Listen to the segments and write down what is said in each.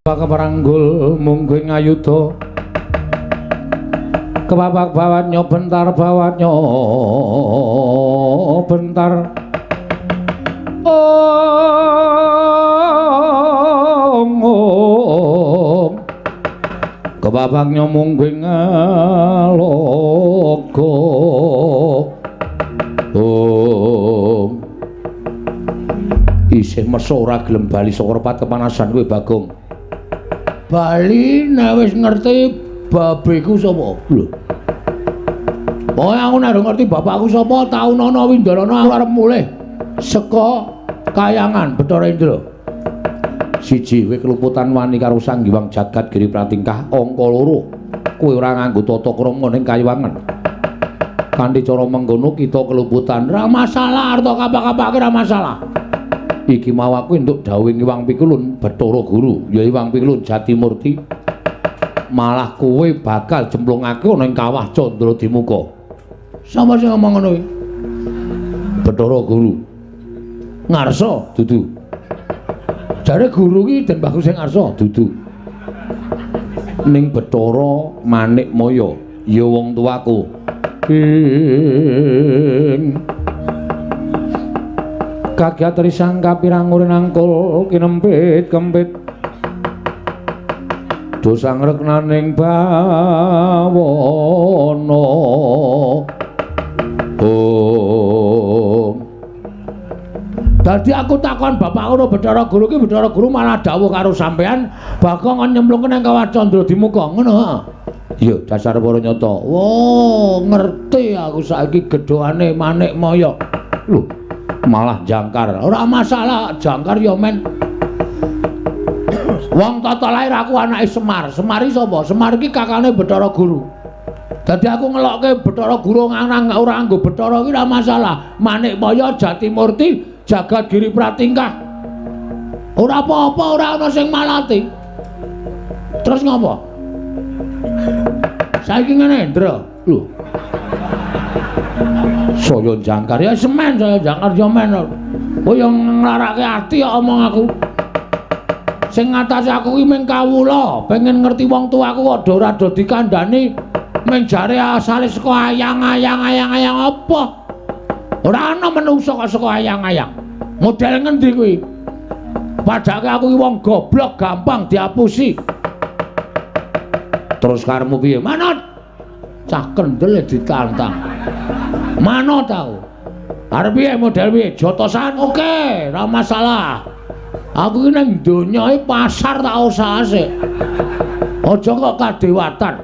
Keparanggul mungguing ayuda kepapak bawatnya bentar bawatnya bentar kepapaknya mungguing logo isih meso ora gelem bali saka repat kepanasan kowe Bagong. Bali nek wis ngerti babeku sapa? Lho. Pokoke aku nek ngerti bapakku sapa, Taunana Windarana aku arep mulih saka Kayangan Bathara Indra. Siji, kowe keluputan wani karo Sanghyang Jagat Giri Pratingkah. Angka loro, kowe ora nganggo tata krama ning Kayangan. Kanthi cara mengkono kita keluputan ra masalah, arta kapak-kapake ra masalah. Iki mau aku entuk dawuh Hyang Pikulun Bathara Guru, ya Hyang Pikulun Jatimurti. Malah kowe bakal jemplungake ana ing kawah Candradimuka. Sapa sing ngomong ngono iki? Bathara Guru. Ngarsa dudu. Jare guru iki Den Bagus sing ngarsa dudu. Ning Bathara Manikmaya ya wong tuaku. Kagiat risang kapirang urin angkul kinempit kempit dosang reknaning bawono dadi aku takon bapakku no Bathara Guru ki Bathara Guru malah dawuh karo sampean Bagong nyemplungke nang kawah Candradimuka ngono. Iya dasar para nyata. Wo ngerti aku saiki gedhoane Manikmaya. Lho malah jangkar. Ora masalah jangkar ya men. Wong tata lair aku anake Semar. Semar iki sapa? Semar iki kakane Bathara Guru. Dadi aku ngelokke Bathara Guru nang ora nggo Bathara iki ora masalah. Manikmaya Jatimurti Jagat Giri Pratingkah. Ora apa-apa, ora ana sing malati. Terus ngopo? Saiki ngene, Ndra. Lho. Saya jangkar ya semen, saya jangkar ya men. Oh yang nglarake ati ya omong aku. Sing ngatasi aku iki mung kawula, pengen ngerti wong tuaku kok ora do dikandhani mung jare asale saka ayang-ayang apa? Ora ana menungso kok saka ayang-ayang. Model ngendi kuwi? Padake aku iki wong goblok gampang diapusi. Terus karemu piye? Manut. Cah kendel ditantang. Manut tau. Arep piye model piye? Jotosan oke, ora masalah. Aku iki nang donya iki pasar tak usah sik. Aja kok kadewatan.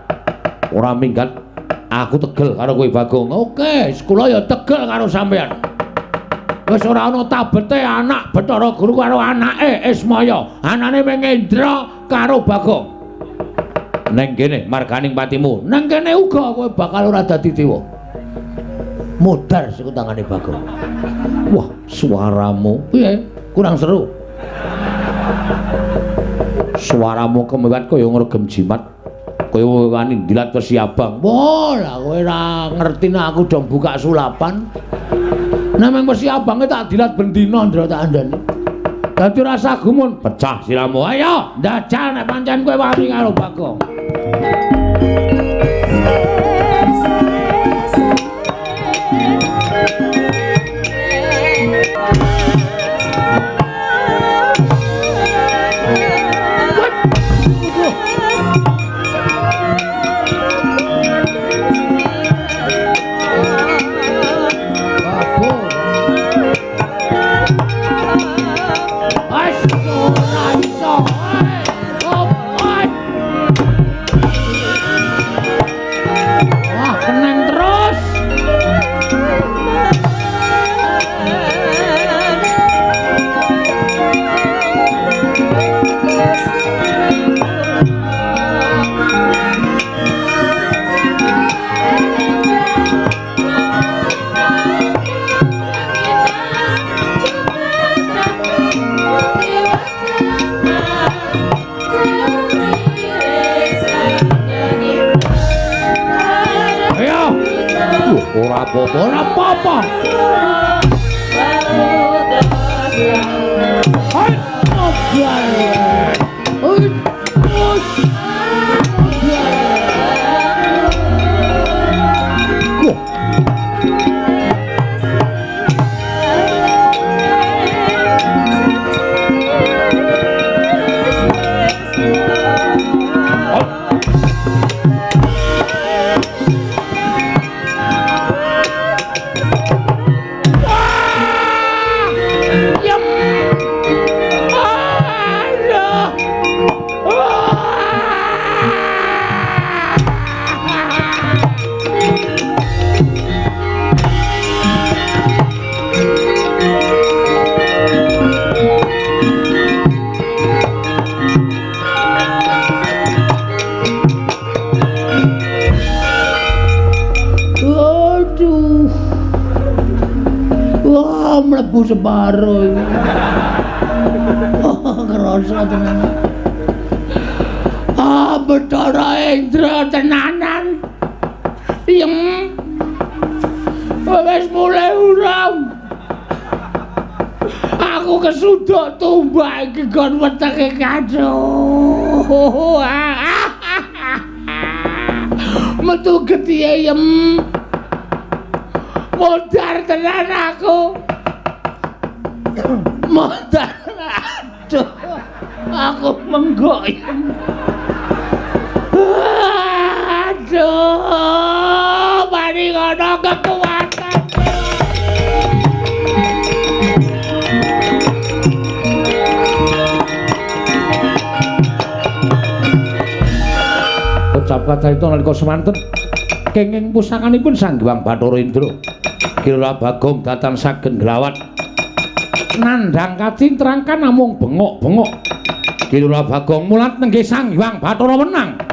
Ora minggat aku tegel karo kowe Bagong. Oke, kula ya tegel karo sampean. Wis ora ana tabete anak Bathara Guru karo anake Ismaya. Anane Mengendra karo Bagong. Neng kene marganing patimu. Neng kene uga kowe bakal ora dadi dewa. Modar siku tangane Bagong. Wah, suaramu piye? Kurang seru. Suaramu kemewat kaya ngregem jimat. Kaya wani dilat Wesi Abang. Wah, lah kowe ora ngerti nek aku do buka sulapan. Nek Wesi Abange tak dilat bendina ndra tak andani. Dadi rasa gumun, pecah siramu. Ayo, ndajal nek pancen kowe wani karo Bagong. Ora apa-apa. Hai, Waduh. Wah, mlebu separo iki. Oh, kerasa tenan. Ah, Bathara Indra tenanan. Yem. Wis mulai urang. Aku kesuduk tumbak iki kon wetenge kaduh. Metu getihe yem. Modar tenan aku. Modar. Aduh. Aku menggoyang. Aduh. Mari ngono kekuatan. Ucap kacarita nalika semanten kenging pusakanipun Sang Hyang Bathara Indra. Kira Bagong datan saged nglawat nandhang kacintrangkan namung bengok-bengok. Kira Bagong mulat nenggih Sang Hyang Bathara menang.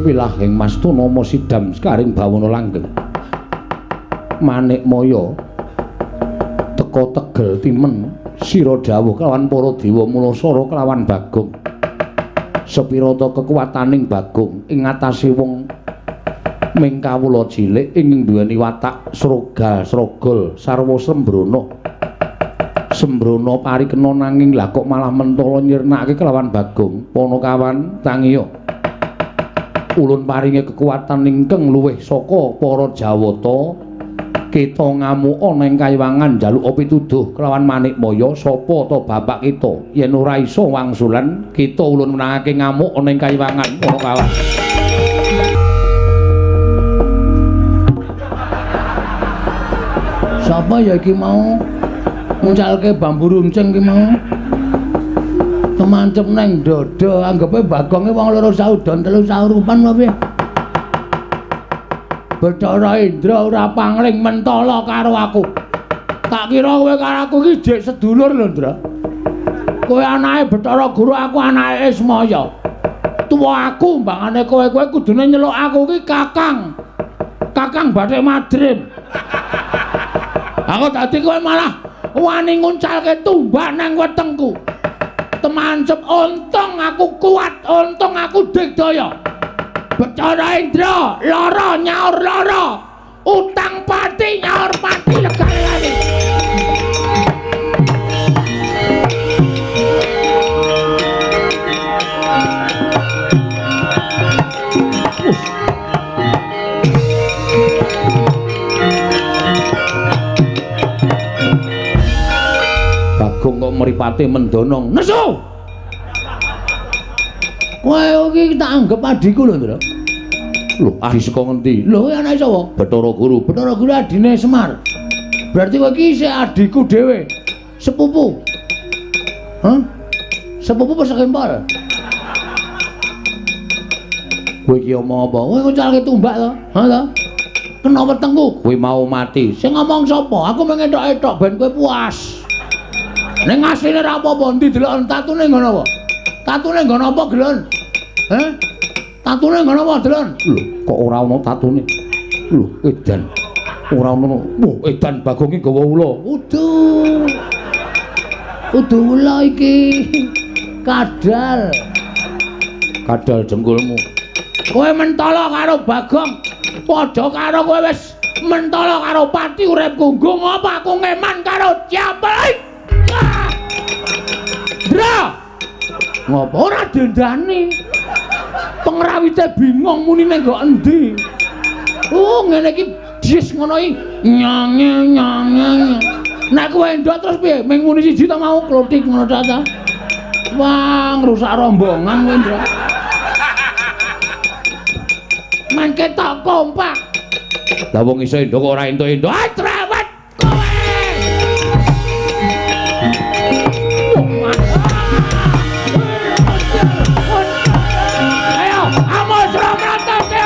Wilah ing Mastunama sidam karing bawana langgeng. Manikmaya teka tegel timen sira dawuh kelawan para dewa Mulasara kelawan Bagong. Sepira ta kekuwataning Bagong ing ngatasé wong ming kawula cilik ing duweni watak srogal sarwa sembrono. Sembrono parikena nanging lha kok malah mentala nyirnakake kelawan Bagong. Panakawan tangiya ulun paringi kekuatan ingkang luwih saka para Jawata. Kita ngamuk ana ing kayiwangan njaluk pituduh kelawan Manikmaya sapa ta bapak kita. Yen ora iso wangsulan, kita ulun menangake ngamuk ana ing kayiwangan. Ngono kawan. Sapa ya iki mau nguncalke bambu runcing iki mau? Kemancep neng dada, anggepe Bagonge wong loro saudon telu saurupan wae. Bathara Indra ora pangling mentala karo aku. Tak kira kowe karo aku iki jek sedulur lho, Ndra. Kowe anake Bathara Guru, aku anake Ismaya. Tuwa aku mbangane kowe kudune nyeluk aku iki Kakang. Kakang Bathik Madrim. Aku dadi kowe malah wani nguncalke tumbak nang wetengku. Temancep untung aku kuat, untung aku digdaya. Bathara Indra lara nyaur lara, utang pati nyaur pati legane. Bagong kok mripate mendonong. Nesu. Kowe iki tak anggap adhiku lho, Ndra. Lho, adi saka ngendi? Lho, kowe anake sapa? Bathara Guru. Bathara Guru adine Semar. Berarti kowe iki isih adhiku dhewe. Sepupu. Hah? Sepupu persakempal. Kowe iki omong apa? Kowe nguncalke tumbak to? Ha to? Kena wetengku, kowe mau mati. Sing ngomong sapa? Aku mengetok-etok ben kowe puas. Ning asline ra apa-apa, ndi delok tatune ngono apa? Tatune ngono apa, Gelon? Heh? Tatune ngono apa, Delon? Lho, kok ora ono tatune? Lho, edan. Ora ono. Wah, edan Bagong iki gawa ula. Uduh. Uduh ula iki. Kadal. Kadal jengkulmu. Kowe mentala karo Bagong. Padha karo kowe wis mentala karo pati urip gunggung apa aku ngeman karo Japel. Dra. Ngopo ora dendani? Pengrawite bingung munine nggo endi. Oh, ngene iki dis ngono iki. Nyang. Nek kowe ndok terus piye? Ming muni siji ta mau klothik ngono ta. Wah, ngrusak rombongan kowe, Ndra. Man ketok kompak. Lah wong iso ndok kok ora ento-ento. Ah, trewet kowe. Ayo, amos ra mratoke.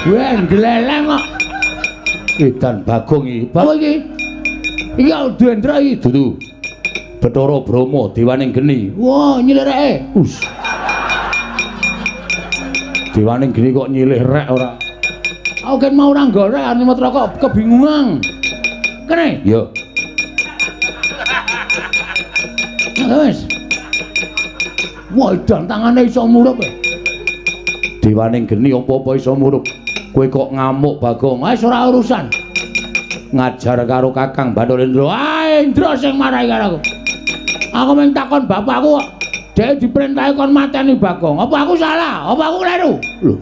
Weh gleleng kok. Edan Bagong iki. Bapak iki. Iki Dendra iki dudu. Bathara Brahma Dewaning Geni. Wah, nyilireke. Dewaning Geni kok nyilih rek ora. Aku kan mau ora gorek Animatra kok kebingungan. Kene? Yo. Wes. Wah, dan tangane iso murup e. Dewaning Geni apa-apa iso murup. Kowe kok ngamuk Bagong. Wis ora urusan. Ngajar karo Kakang Bathara Indra sing marahi karo aku. Aku mung takon bapakku kok dhek diperintahi kon mateni Bagong. Apa aku salah? Apa aku kleru? Lho.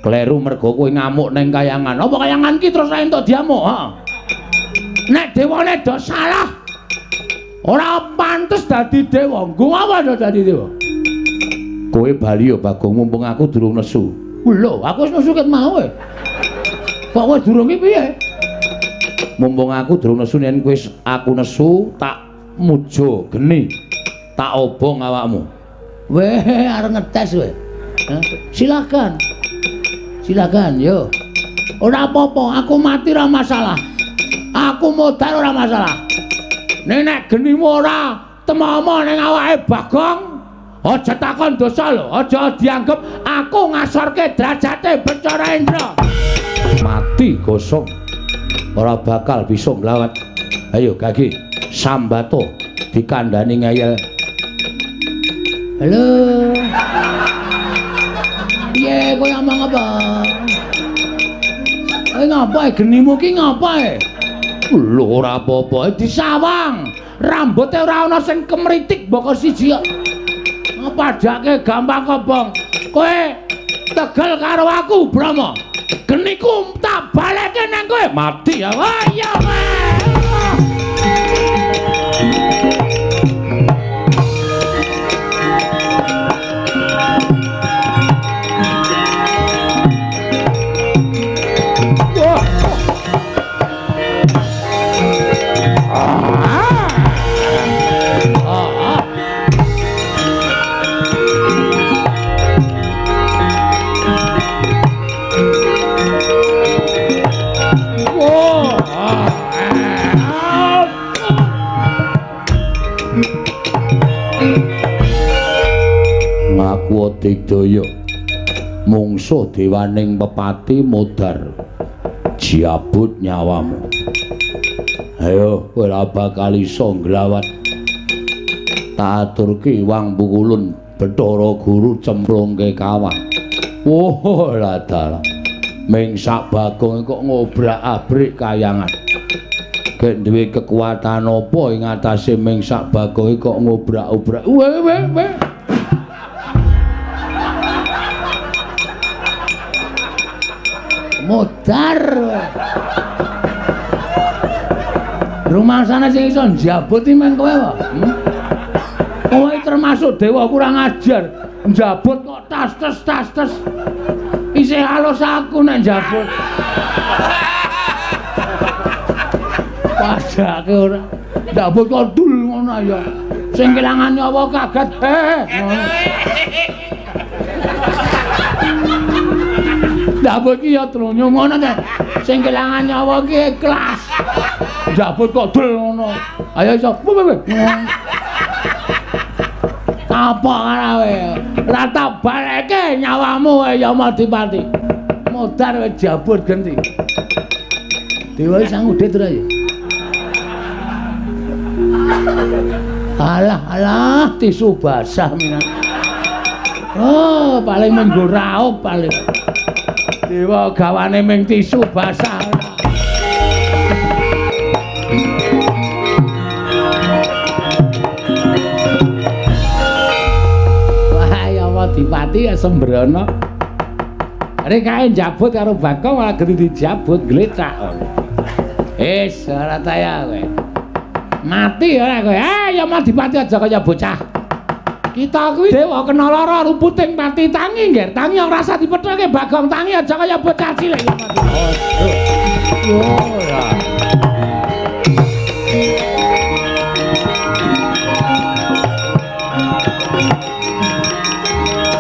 Kleru mergo kowe ngamuk ning kayangan. Apa kayangan ki terus entuk diamuk, ha? Nek dewane do salah. Ora pantes dadi dewa. Nggo apa do dadi dewa? Kowe bali yo Bagong mumpung aku durung nesu. Lho, aku wis nesu ket mau e. Kok kowe durung ki piye? Mumpung aku durung nesu yen kowe aku nesu tak mujo geni tak obong awakmu. Weh, arep ngetes weh. Silakan. Silakan, yo. Ora apa-apa, aku mati ora masalah. Aku modal ora masalah. Nek genimu ora temomo ning awake Bagong, aja takon dosa lho, aja dianggep aku ngasorke derajate Bathara Indra. Mati gosong. Ora bakal bisa nglawat. Ayo Gagi. Sambato dikandani ngeyel. Halo. Piye kowe ngomong apa? Ngapae genimu ki ngapae? Lho ora apa-apa disawang. Rambuté ora ana sing kemritik mboko siji kok. Padake gampang kobong. Kowe tegel karo aku Brahma. Geniku tak baleke nang kowe. Mati ya. Ayo. Digdaya mungsuh dewaning pepati modar jiabut nyawamu. Ayo kowe ora bakal iso nglawat. Tak aturke wang pukulun Bathara Guru cemplungke kawah. Woh la dalah. Ming sak Bagong kok ngobrak-abrik kayangan. Gek duwe kekuatan apa ing atase ming sak Bagong kok ngobrak-obrak. Weh. Modar. Rumah sana sing iso njabut iki men kowe kok. Kowe termasuk dewa kurang ajar. Njabut kok tas. Isih halus aku nek njabut. Padake ora. Njabut kok dul ngono ya. Sing kelangan nyawa kaget. Njabut ki ya trunyu ngono ta. Sing kelangan nyawa ki ikhlas. Njabut kok dul ngono. Ayo iso. Apa kowe? Ora tak baleke nyawamu ya Madipati. Modar wis jabut genti. Dewa sang udit ora ya? Alah, tisu basah minan. Oh, paling menggo raup paling. Dewa gawane ming tisu basah. Wah, ya Madipati ya sembrono. Arek kae njabut karo Bagong malah geni dijabut glecak. Wis ora taya kowe. Mati ora kowe. Ya Madipati aja kaya bocah. Kita kuwi dewa kena lara rumputing pati tangi ngger. Tangi ora rasa dipethake Bagong tangi aja kaya bocah cilik ya Madipati. Oh ya.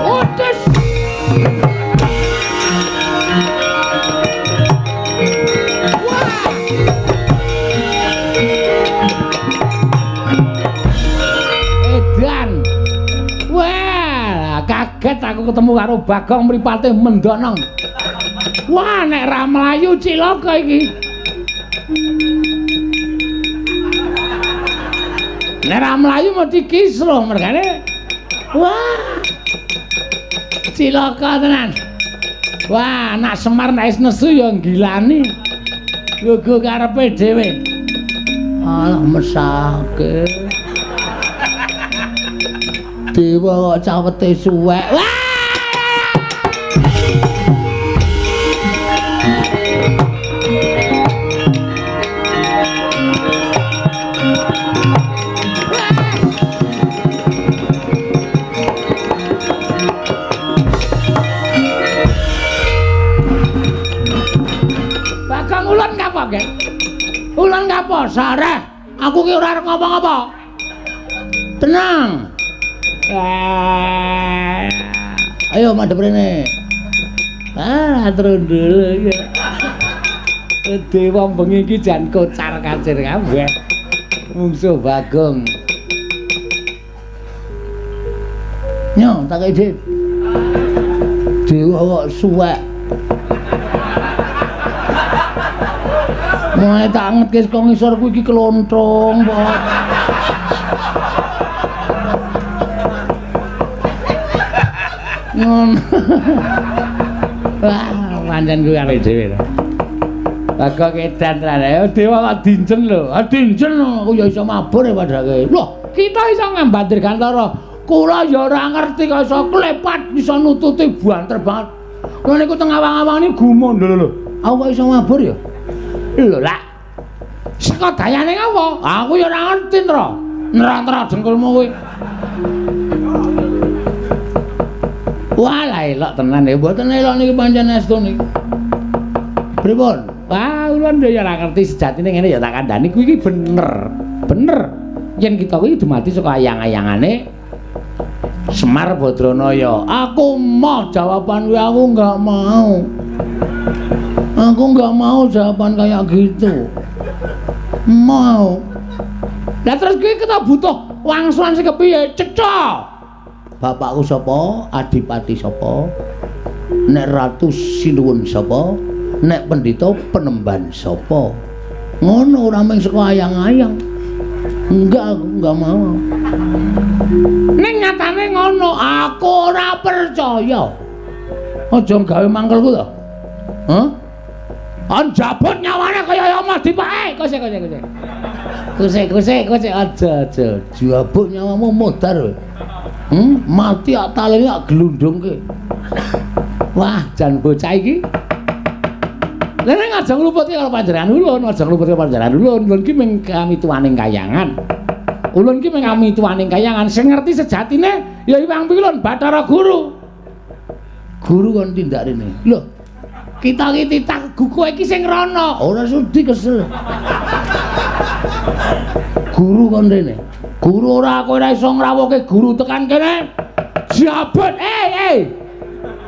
Odes. aku ketemu karo Bagong mripate mendonong. Wah, nek ra mlayu cilaka iki. Nek ra mlayu mesti kisruh mergane. Wah. Cilaka tenan. Wah, anak Semar nek wis nesu ya gilani. Gugu karepe dhewe. Alah mesake. Dewa kok cawete suwek. Wah! Bagong ulun ngapa, Gek? Ulun ngapa? Sareh. Aku ki ora arep ngapa-ngapa. Tenang. Ayo madhep rene. Trundul ya. Dewa bengi iki jan kocar kacir kabeh. Mungsuh Bagong. Nyo, tak ide. Dewa kok suwek. Mulai tak ngetke saka ngisor kuwi iki kelonthong, Pak. Ngono. Wah, pancen kuwi awake dhewe to. Bagong edan tenan. Dewa kok dincen lho. Dincen aku ya iso mabur ya padake. Loh, kita iso ngambandir Gantara. Kula ya ora ngerti kok iso klepat iso nututi banter banget. Lha niku teng awang-awang ini gumun lho. Aku kok iso mabur ya? Lho lah. Saka dayane apa? Aku ya ora ngerti, Tro. Nerang-nerang dengkulmu kuwi. Wah, lah elok tenan ya. Mboten elok niki pancen estu niki. Pripun? Wah, ulun ya ora ngerti sejatine ngene ya tak kandhani kuwi iki bener. Bener. Yen kita kuwi dumadi saka ayang-ayangane Semar Badranaya. Aku mau jawaban kuwi aku enggak mau. Aku enggak mau jawaban kayak gitu. Mau. Lah terus kuwi kita butuh wangsulan sing kepiye? Cecok. Bapakku sapa? Adipati sapa? Nek Ratu Sinuwun sapa? Nek Pendhita Penemban sapa? Ngono ora mung saka ayang-ayang. Enggak, aku enggak mau. Ning nyatane ngono, aku ora percaya. Aja gawe mangkelku to. Hah? Anjabut nyawane kaya omah dipake. Kose. Aja. Jabut nyawamu modar. Mati ak talene ak glundungke. Wah, jan bocah iki. Lah nek aja ngluputi karo panjenengan ulun, aja ngluputi panjenengan ulun. Ulun ki mung kamituwaning kayangan. Ulun ki mung kamituwaning kayangan. Sing ngerti sejatine ya Iwang Pilun Bathara Guru. Guru kon tindak rene. Lho, kita iki titah kowe iki sing rono. Ora sudi kesel. Guru kon rene. Guru ora kowe ora iso ngrawuhke guru tekan kene. Jabut,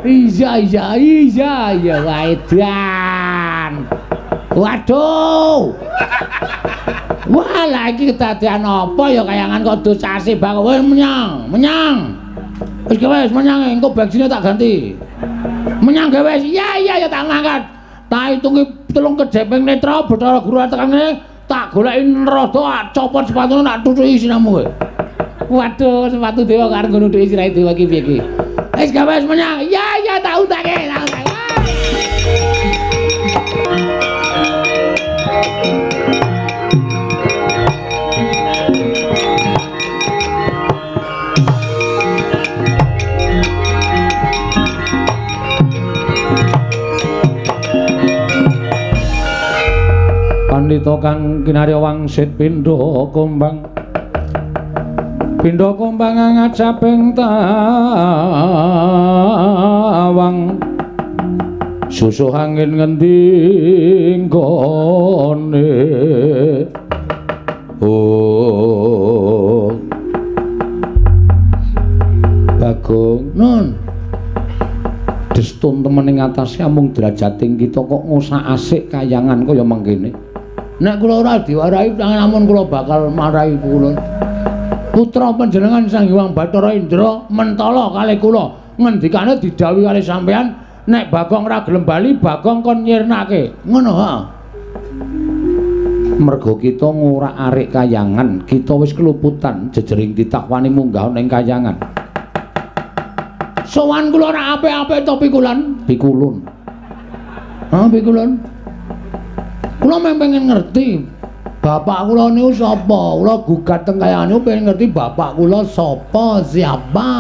Iya, Waidan. Waduh. Wah, lagi kedadian apa ya kayangan kok dosase bang. Wis menyang. Wis menyang engko bensinnya tak ganti. Menyang ge wis. Iya tak ngangkat. Tak hitungi 3 kejeping netra Bathara Guru tekan kene. Tak goleki rada copot sepatune tak tutuki sinamu kowe. Waduh, sepatu dewa karo ngono dhek sirahe dewa iki piye iki? Wis gawe menyang. Iya tak utake. Pandhita kang kinarya wangsit pindha kumbang ngajaping tawang susuh angin ngendi nggone Bagong nun destun temen ing atase amung derajating kita kok ngosak asik kayangan kaya mangkene. Nek kula ora diwarahi namun kula bakal marahi kula. Putra panjenengan Sang Hyang Bathara Indra mentala kalih kula ngendikane didhawuhi kali sampean nek Bagong ra gelem bali Bagong kon nyirnake. Ngono ha. Mergo kita ngurak-arik kayangan, kita wis keluputan jejering ditakwani munggah ning kayangan. Sowan kula ora apik-apik to pikulan, pikulun. Pikulun. Kula pengen ngerti bapak kula niku sapa? Kula gugat teng kayangan niku pengen ngerti bapak kula sapa, siapa.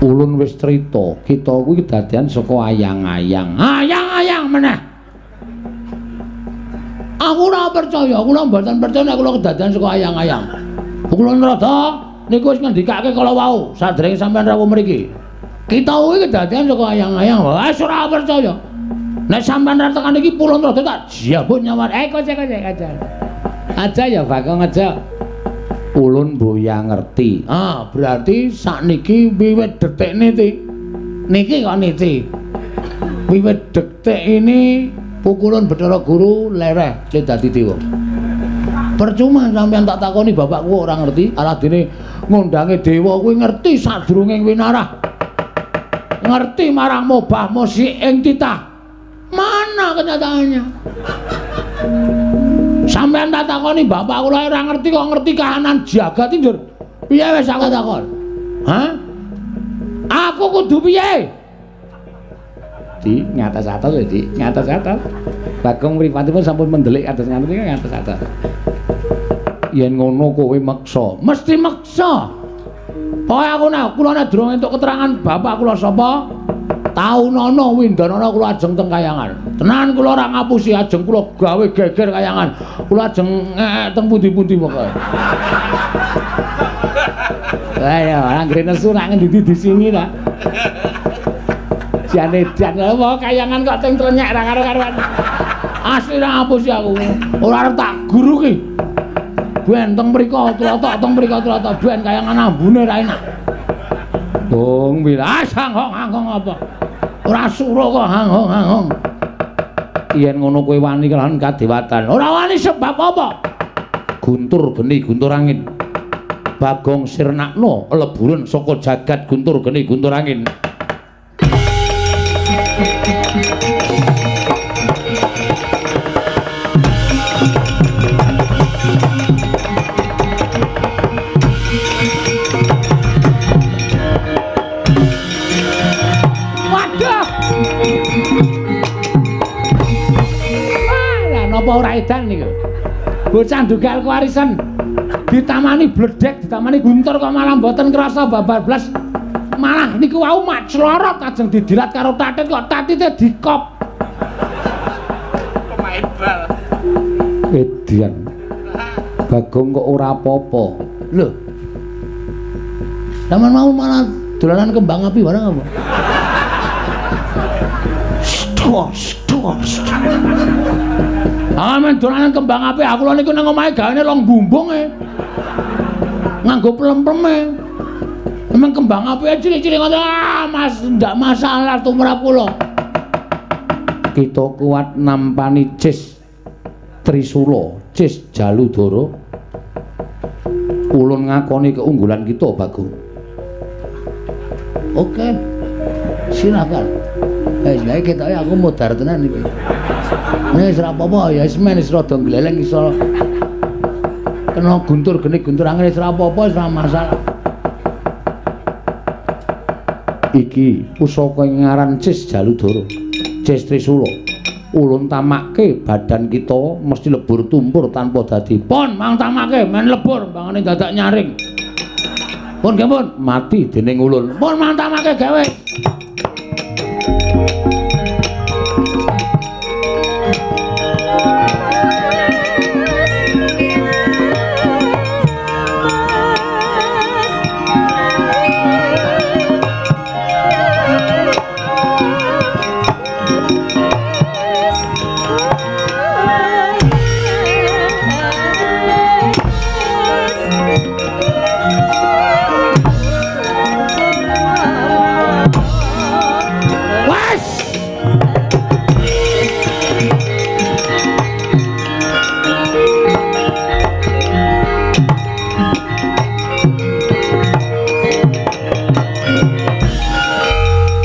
Ulun wis crita, kita kuwi dadian saka ayang-ayang. Ayang-ayang meneh. Aku ora percaya, kula mboten percaya nek kula kedadian saka ayang-ayang. Kula nrada niku wis ngendikake kala wau sadurunge sampean rawuh mriki. Kita kuwi kedadian saka ayang-ayang. Wis ora percaya. Nek sampean ra tekan iki Pulau Nrada tak jambut nyawar. Kocek aja. Aja ya Bagong aja. Ulun boya ngerti. Berarti sakniki wiwit detik niki kok niti. Wiwit detik ini pukulan Bathara Guru lereh dadi dewa. Percuma sampean tak takoni bapakku ora ngerti, aladene ngundange dewa kuwi ngerti sadurunge winarah. Ngerti marang mobah musik ing titah. Mana kenyataannya? Sampeyan tak takoni bapak kula ora ngerti kok ngerti kahanan jagat iki, Dur. Piye wis aku takon? Aku kudu piye? Di ngatas-atas lho, Di. Ngatas-atas. Bagong mripatipun sampun mendelik kados ngaten iki ngatas-atas. Yen ngono kowe meksa, mesti meksa. Pokoke aku nek kula nek durung entuk keterangan bapak kula sapa? Taunana Windanana kula ajeng teng kayangan. Tenan kula ora ngapusi ajeng kula gawe geger kayangan. Kula ajeng teng pundi-pundi pokoke. Ayo, anggere nesu nak ngendi di sini ta. Jane jan apa kayangan kok teng trenyek ra karo-karoan. Asli ra ngapusi aku. Ora arep tak guruki. Ben teng mriko tlotok teng mriko tlotok ben kayangan ambune ra enak. Bong bila sanghong-anghong apa? Ora suruh kok hanghong-hanghong. Yen ngono kowe wani kelawan kadewatan. Ora wani sebab apa? Guntur geni guntur angin. Bagong sirnakno leburan saka jagat guntur geni guntur angin. Napa ora edan niku? Bocah dugal kewarisan ditamani bledek, ditamani guntur kok malah mboten krasa babar blas. Malah niku wau maclorot ajeng didilat karo tatit kok tatite dikop. Pemain bal. Edian. Bagong kok ora apa-apa. Lho. Sampeyan mau malah dolanan kembang api bareng apa? Stos. Men dolanan kembang api aku lho niku nang omahe gawane long bumbung nganggo plem-pleme. Memang kembang api cilik-cilik ngono. Mas ndak masalah tumrap kula. Kita kuat nampani Cis Trisula, Cis Jaludara. Ulun ngakoni keunggulan kita, Bagong. Oke. Silakan. Lha iki ketoke aku modar tenan iki. Nek ora apa-apa ya wis men wis rada gleleng iso. Kena guntur geni guntur angin wis ora apa-apa wis ora masalah. Iki pusaka ngaran Cis Jaludara. Cis Trisula. Ulun tamakke badan kita mesti lebur tumpur tanpa dadi. Pon mang tamakke men lebur bangane dadak nyaring. Pun nggih pun mati dening ulun. Pun mang tamakke gawe.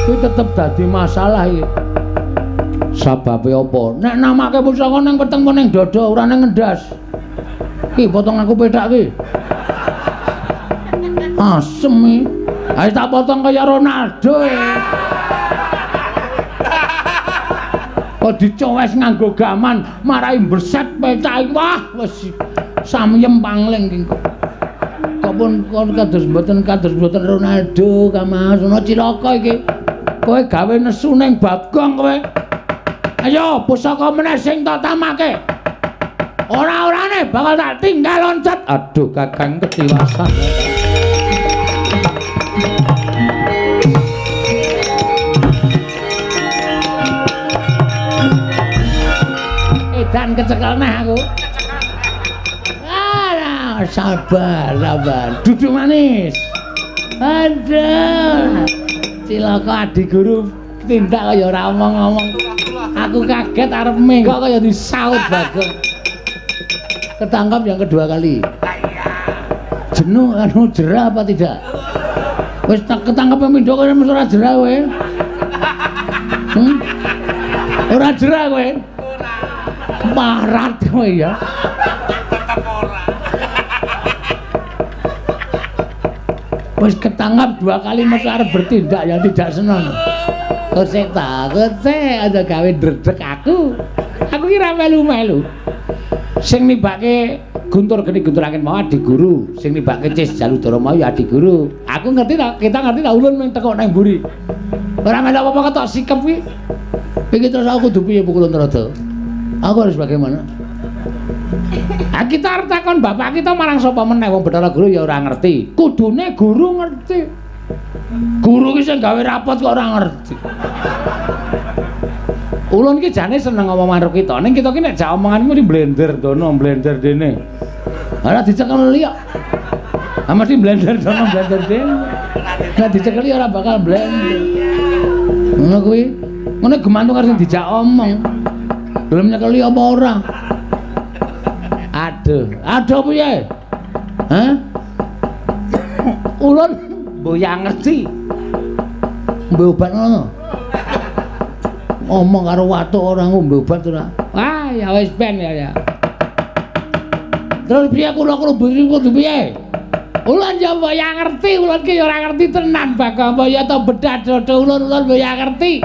Kuwi tetep dadi masalah iki. Sababe apa? Nek namake pusaka nang wetengmu ning dada ora nang ngendas. Ki potong aku pethak ki. Asem iki. Ayo tak potong kaya Ronaldo. Kok dicowes nganggo gaman, marai berset pethak. Wah, wis samyem pangling ki kok. Kok pun kados mboten Ronaldo, Kamas, ana cilaka iki. Kowe gawe nesu ning Bagong kowe. Ayo pusaka meneh sing tak tamake. Ora-orane bakal tak tinggal loncat. Aduh Kakang ketiwasan. Edan kecekel neh aku. Alah, sabar. Duduk manis. Aduh. Cilaka adik guru tindak kaya ora omong-omong. Aku kaget arep menggok kaya disaut Bagong. Ketangkap yang kedua kali. Jenuh jerah apa tidak? Wis ketangkap pindho kaya mesti ora jerah kowe. Ora jerah kowe. Marat kowe ya. Wis ketangkap dua kali mesti arep bertindak yang tidak senang. Kok takut ada gawe dredeg aku. Aku kira melu-melu. Sing nibake Guntur Geni Guntur Angin mau adik guru, sing nibake Cis Jaludara mau ya adik guru. Aku ngerti ta, kita ngerti ta ulun mung teko nang mburi. Ora melu apa-apa ketok sikep kuwi. Iki terus aku kudu piye pukul Ntrada? Aku harus bagaimana? Kita arep takon bapak kita marang sapa meneh wong Bathara Guru ya ora ngerti. Kudune guru ngerti. Guru ki sing gawe rapot kok ora ngerti. Ulun ki jane seneng ngomong karo kita. Ning kita ki nek jak omonganmu di blender dono, blender dene. Ora dicekel liya. Ah mesti blender dono, blender dene. Nek dicekel ora bakal blender. Ngono kuwi. Ngono gemantung karo sing dijak omong. Belum nyekeli apa ora? Aduh piye? Hah? Ulun mboya ngerti. Mbok obat ngono. Omong karo watuk ora ngombe obat ora. Wah, ya wis ben ya. Terus piye kula kudu piye? Ulun ya mboya ngerti, ulun ki ora ngerti tenan Bagong mboya to bedah dodo ulun mboya ngerti.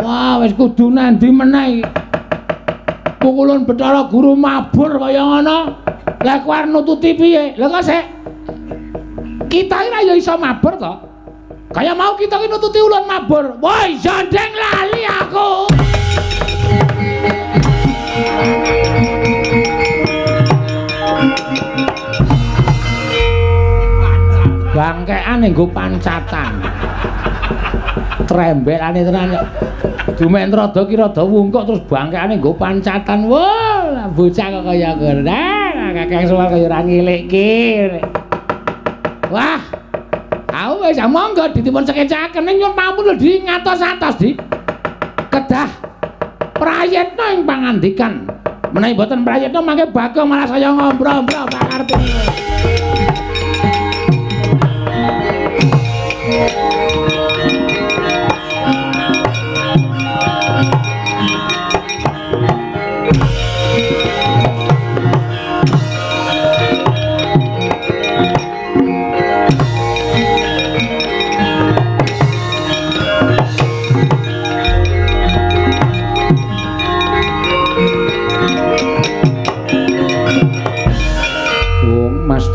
Wah, wis kudu nandi meneh. Pukulun Bathara Guru mabur kaya ngono. Lah kowe arep nututi piye? Lha kok sik kita ora ya iso mabur to? Kaya mau kita ki nututi ulun mabur. Woi, jandeng lali aku. Bangkekan nggo pancatan. Trembelane tenan. Dumek Ntrada ki rada wungkuk terus bangkane nggo pancatan. Wah, bocah kok kaya ngono. Kakang suwar kaya ora ngilik-ilik. Wah. Aku wis monggo ditimun sekecaken ning nyun pamun lho di ngatos-atos di. Kedah prayitna ing pangandikan. Menawi boten prayitna mangke Bagong malah saya ngombro-ombro pangartine.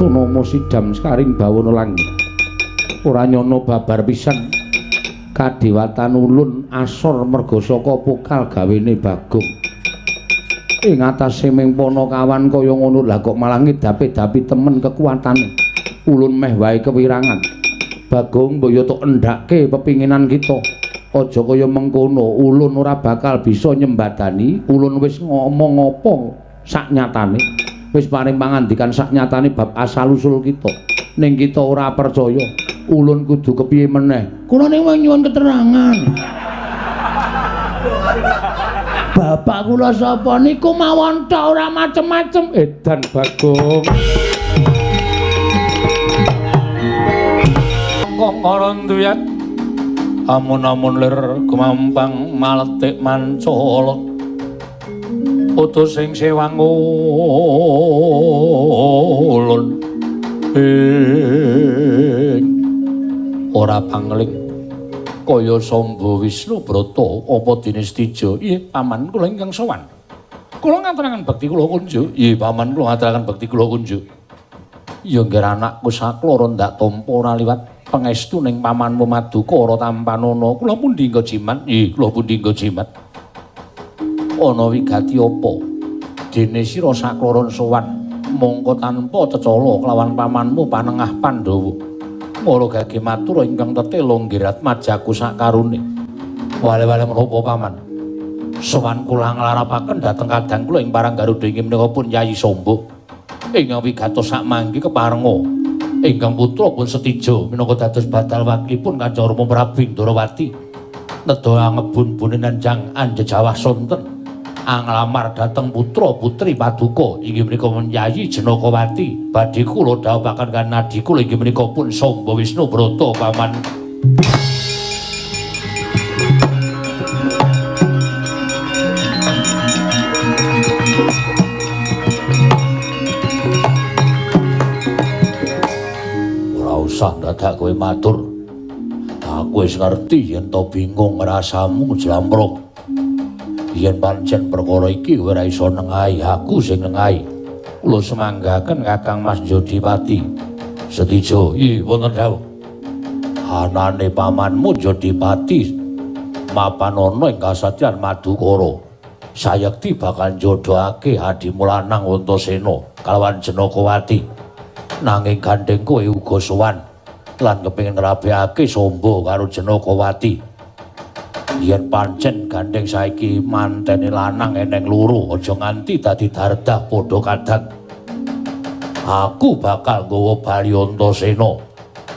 Nomo sidam sekaring bawana langit ora nyono babar pisan kadewatan ulun asor merga saka pokal gawene Bagong ing atase ming Panakawan kaya ngono lah kok malah ngedapi-dapi temen kekuatane ulun meh wae kewirangan Bagong mbaya tok endhake pepinginan kita aja kaya mengkono ulun ora bakal bisa nyembadani ulun wis ngomong apa saknyatane wis paring pangandikan saknyatane bab asal usul kita ning kita ora percaya ulun kudu kepiye meneh kula ning nyuwun keterangan bapak kula sapa niku mawon tok ora macem-macem edan Bagong kok ora duwet Amun-amun lir kemampang maletik mancolot utus sing sewangulun ora pangling kaya Samba Wisnu Brata apa dene Stija. Nggih paman kula ingkang sowan. Kula ngaturaken bekti kula kunjuk. Nggih paman kula ngaturaken bekti kula kunjuk. Ya nggih anakku sakloro ndak tampa ora liwat pangestu ning pamanmu Madukara Tampanana. Kula pundi nggo jimat? Nggih, kula pundi nggo jimat? Ana wigati apa? Dene sira sakloron sowan mongko tanpa cecala kelawan pamanmu Panengah Pandhawa. Mula gage matur ingkang tetela nggirat majaku sakarune. Wale-wale menapa paman? Sowan kula nglarapaken dhateng kadang kula ing parang Garuda inggih menika pun Yayi Samba. Ingkang wigatos sakmangke keparenga ingkang putra pun Setija minangka dados badal wakilipun Kanjeng Rama Prabu Ndrawati nedha ngebun-bune nanjang anjejawah sonten anglamar dhateng putra putri Paduka inggih menika Yayi Jenakawati. Badhe kula dhawuhaken kan nadi kula inggih menika pun Samba Wisnu Brata paman. Dadak kowe matur. Aku wis ngerti yen to bingung rasamu jlampruk. Yen pancen perkara iki ora iso nengahi, aku sing nengahi. Kula semanggaken Kakang Mas Jodipati. Setija, iya wonten dawuh. Anane pamanmu Jodipati mapan ana ing kasadyan Madukara. Sayekti bakal njodohake adimu lanang Antasena kalawan Jenakawati. Nanging gandeng kowe uga sowan lan kepengin ngrabekake Samba karo Jenakawati. Yen pancen gandeng saiki mantene lanang eneng loro, aja nganti dadi dardah padha kadang. Aku bakal nggawa bali Antasena.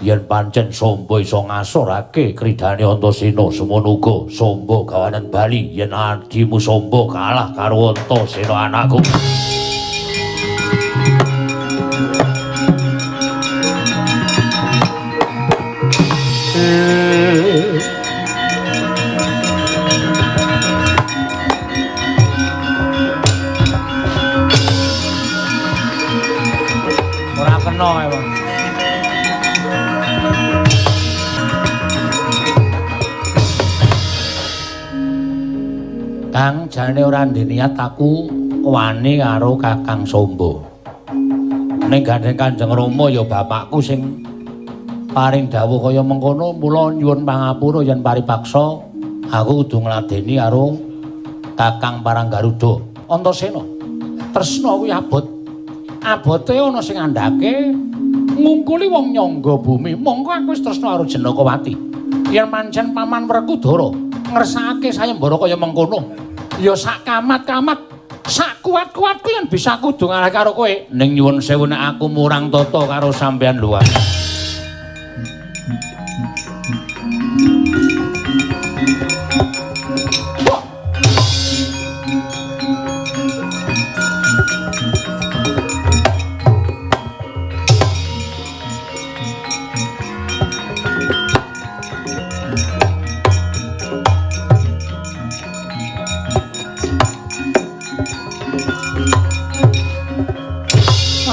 Yen pancen Samba iso ngasorake kridane Antasena, semono uga Samba gawanen bali yen adimu Samba kalah karo Antasena anakku. Ora kena ae, Bang. Kang jane ora ndeniat aku wani karo Kakang Samba. Ning gandeng Kanjeng Rama ya bapakku sing paring dawuh kaya mengkono, mula nyuwun pangapura yen paripaksa aku kudu ngladeni karo Kakang Paranggaruda Antasena. Tresna kuwi abot. Abote ana sing andhake ngungkuli wong nyangga bumi. Monggo aku wis tresna karo Jenakawati. Yen pancen paman Werkudara ngersakake sayembara kaya mengkono, ya sak kamat-kamat, sak kuat-kuatku yen bisa kudu ngalah karo kowe. Ning nyuwun sewu nek aku murang tata karo sampeyan luwih.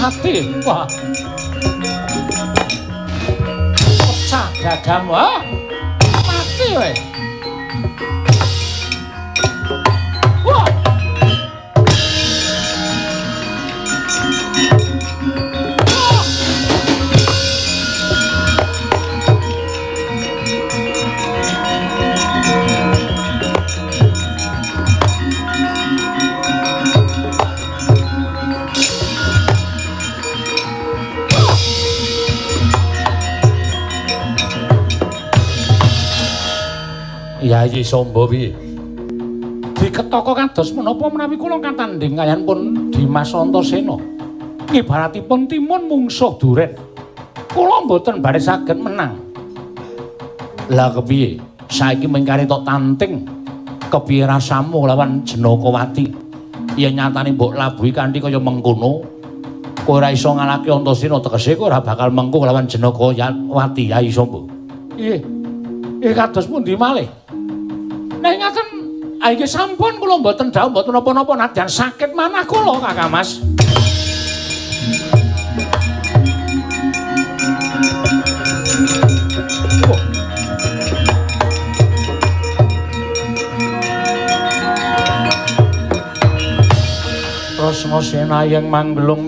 Mati, wah. Pecah dadamu, ha? Mati, weh. Wah. Yayi Samba piye? Diketaka kados menapa menawi kula katandhing kaliyan pun Dimas Antasena. Ngibaratipun timun mungsuh duren. Kula mboten bare saged menang. Lah kepiye? Saiki mengkari tok tanting. Kepiye rasamu lawan Jenakawati? Yen nyatane mbok labuhi kanthi kaya mengkono, kowe ora iso ngalahke Antasena, tegese kowe ora bakal mengko lawan Jenakawati Yayi Samba. Nggih. kados pundi malih? Nek ngaten inggih sampun kula mboten dawuh mboten napa-napa nadyan sakit manah kula Kakang Mas. Rasna senayang manggelung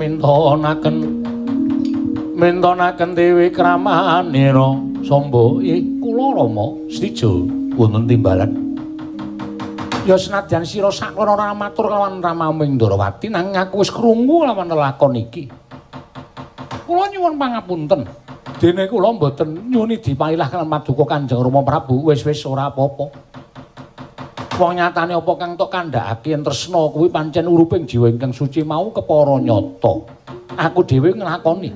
mintonaken Dewi Kramanira Samba kula Rama sedija wonten timbalan. Ya senadyan sira saklono ora matur kelawan Rama Mindrawati nanging aku wis krungu lawan lelakon iki. Kula nyuwun pangapunten. Dene kula mboten nyuni dipailah kaliyan Paduka Kanjeng Rama Prabu wis-wis ora apa-apa. Wong nyatane apa kang tok kandhakake yen tresna kuwi pancen uruping jiwa ingkang suci mau kepara nyata. Aku dhewe nglakoni.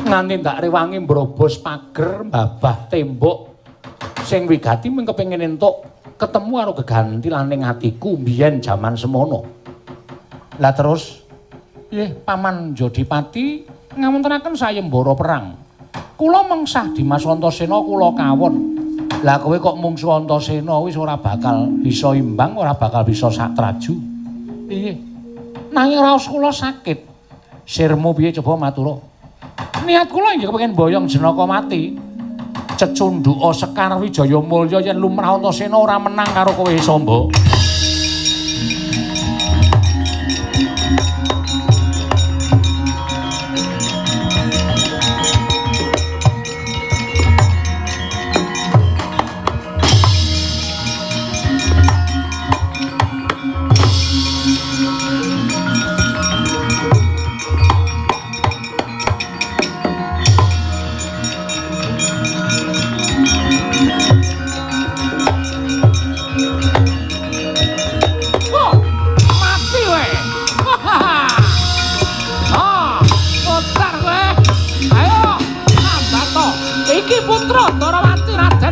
Nganti ndak rewangi mbrobos pager, mbabah tembok sing wigati mung kepengin entuk ketemu karo geganti laning atiku biyen jaman semono. Lah terus nggih Paman Jodipati ngamontenaken sayembara perang. Kula mengsah Dimas Antasena kula kawon. Lah kowe kok mungsuh Antasena wis ora bakal bisa imbang, ora bakal bisa satraju. Piye? Nanging raos kula sakit. Sirmu piye coba matura? Niat kula inggih kepengin boyong Jenaka mati. Cecundhuka Sekar Wijaya Mulya yen lumrah Antasena ora menang karo kowe Samba.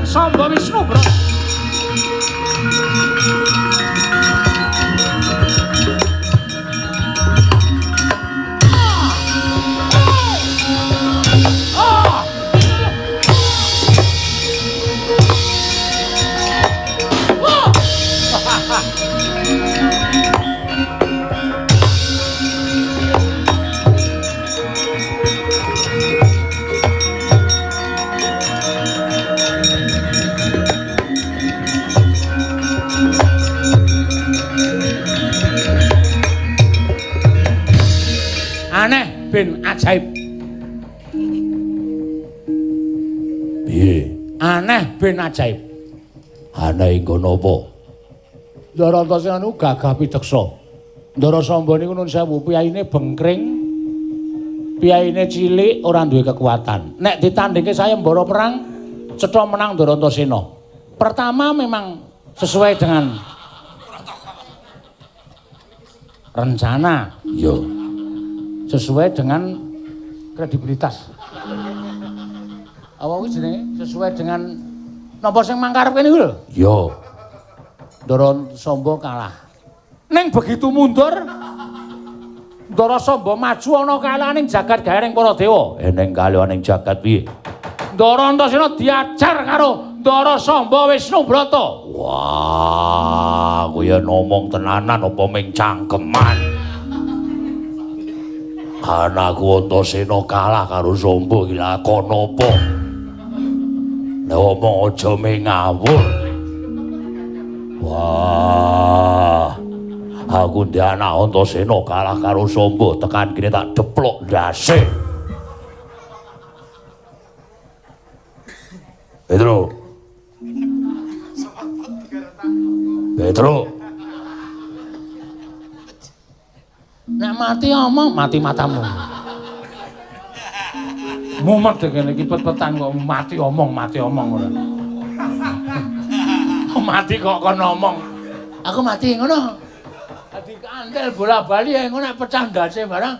Samba Wisnu Bro. Aneh ben ajaib. Piye? Aneh ben ajaib. Aneh nggo napa? Ndara Antasena niku gagah piteksa. Ndara Samba niku nuwun sewu piyaine bengkring. Piyaine cilik ora duwe kekuatan. Nek ditandingke sayembara perang cetha menang Ndara Antasena. Pertama memang sesuai dengan rencana. Iya. Sesuai dengan kredibilitas. Apa kuwi jenenge? Sesuai dengan napa sing mangkarepke niku lho. Iya. Ndara Samba kalah. Ning begitu mundur Ndara Samba maju ana kalaning jagat garing para dewa. Ning kalaning jagat piye? Ndara Antasena diajar karo Ndara Samba Wisnu Brata. Wah, kuwi ngomong tenanan apa ming cangkeman. Anakku Antasena kalah karo Samba iki lakon apa? Nek omong aja ngawur. Wah. Aku ndek anak Antasena kalah karo Samba tekan kene tak deplok ndase. Petro. Nek mati omong, mati matamu. Mumet kene iki pet-petan kok mati omong ora. Mati kok kon ngomong. Aku mati ngono. Dadi kandel bola-bali engko nek pecah ndase barang.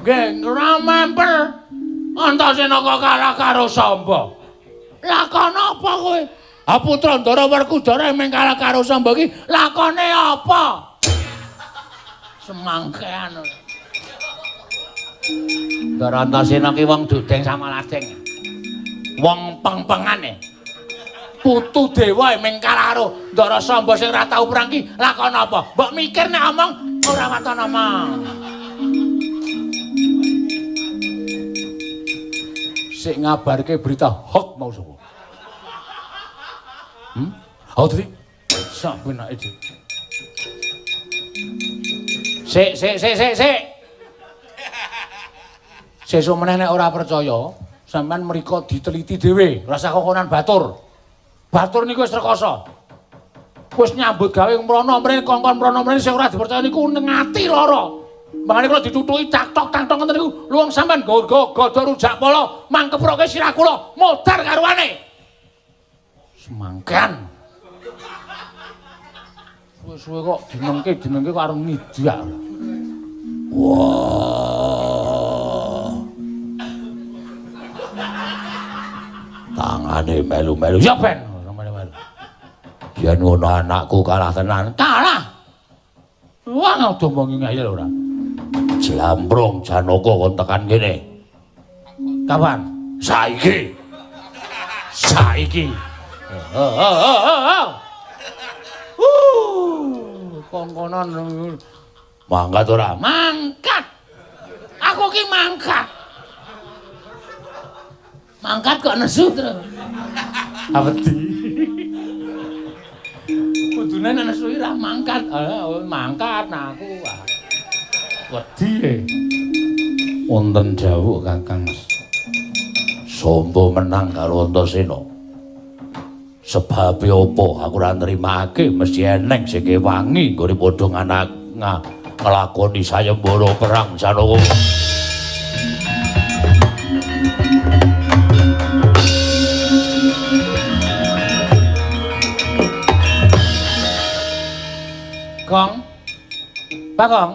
Nggih, ora memper. Antasena kok kalah karo Samba. Lakon apa kowe? Ha putra Ndara Werkudara mung kalah karo Samba iki lakone apa? Semangkean. Ndara Antasena ki wong dudeng sama ladeng. Wong peng-pengane. Putu dewa ming kalaro Ndara Samba sing ora tau perang ki lakon apa? Mbok mikir nek omong ora waton omong. Sik ngabarke berita hoax mau sapa? Oh, tadi sak penake iki. Sik. Sesuk meneh nek ora percaya, sampean mriko diteliti dhewe, rasa kokonan batur. Batur niku wis rekoso. Wis nyambut gawe mrono mrene kongkon mrono mrene sing ora dipercaya niku ngati lara. Mangane kula ditutuki caktok ngoten niku. Luwung sampean godo rujak polo mangkeproke sirah kula modar karuane. Semangkan. Suwe-suwe kok dinengke karo ngidak. Wah. Tangane melu-melu ya ben. Yen ngono anakku kalah tenan. Kalah. Wah ngodo mung ngayal ora. Jlambrong Janaka kon tekan kene. Kapan? Saiki. Kongkonan mangkat ora? Mangkat. Aku ki mangkat. Mangkat kok nesu terus. Awedi. Kudune nesu ora mangkat. Mangkat aku. Wedi. Wonten dawuh Kakang Samba menang karo Antasena. Sebab apa aku ora nrimake mesti eneng sing kewangi nggone padha nglakoni sayembara perang Janaka. Kong. Pak Kong.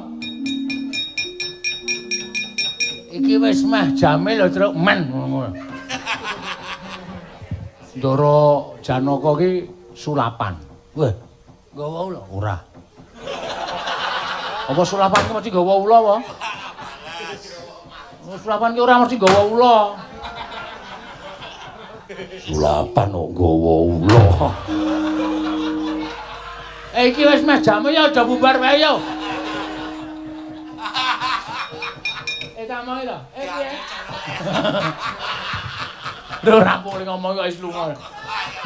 Iki wis meh jame lho truk men ngono. Ndara Janaka ki sulapan. Wah, nggawa ula ora. Apa sulapan ki mesti nggawa ula apa? Sulapan ki ora mesti nggawa ula. Sulapan kok nggawa ula. Iki wis meh jame ya aja bubar wae ya. Tak mau lho. Piye? Lho ora boleh ngomong kok wis lunga.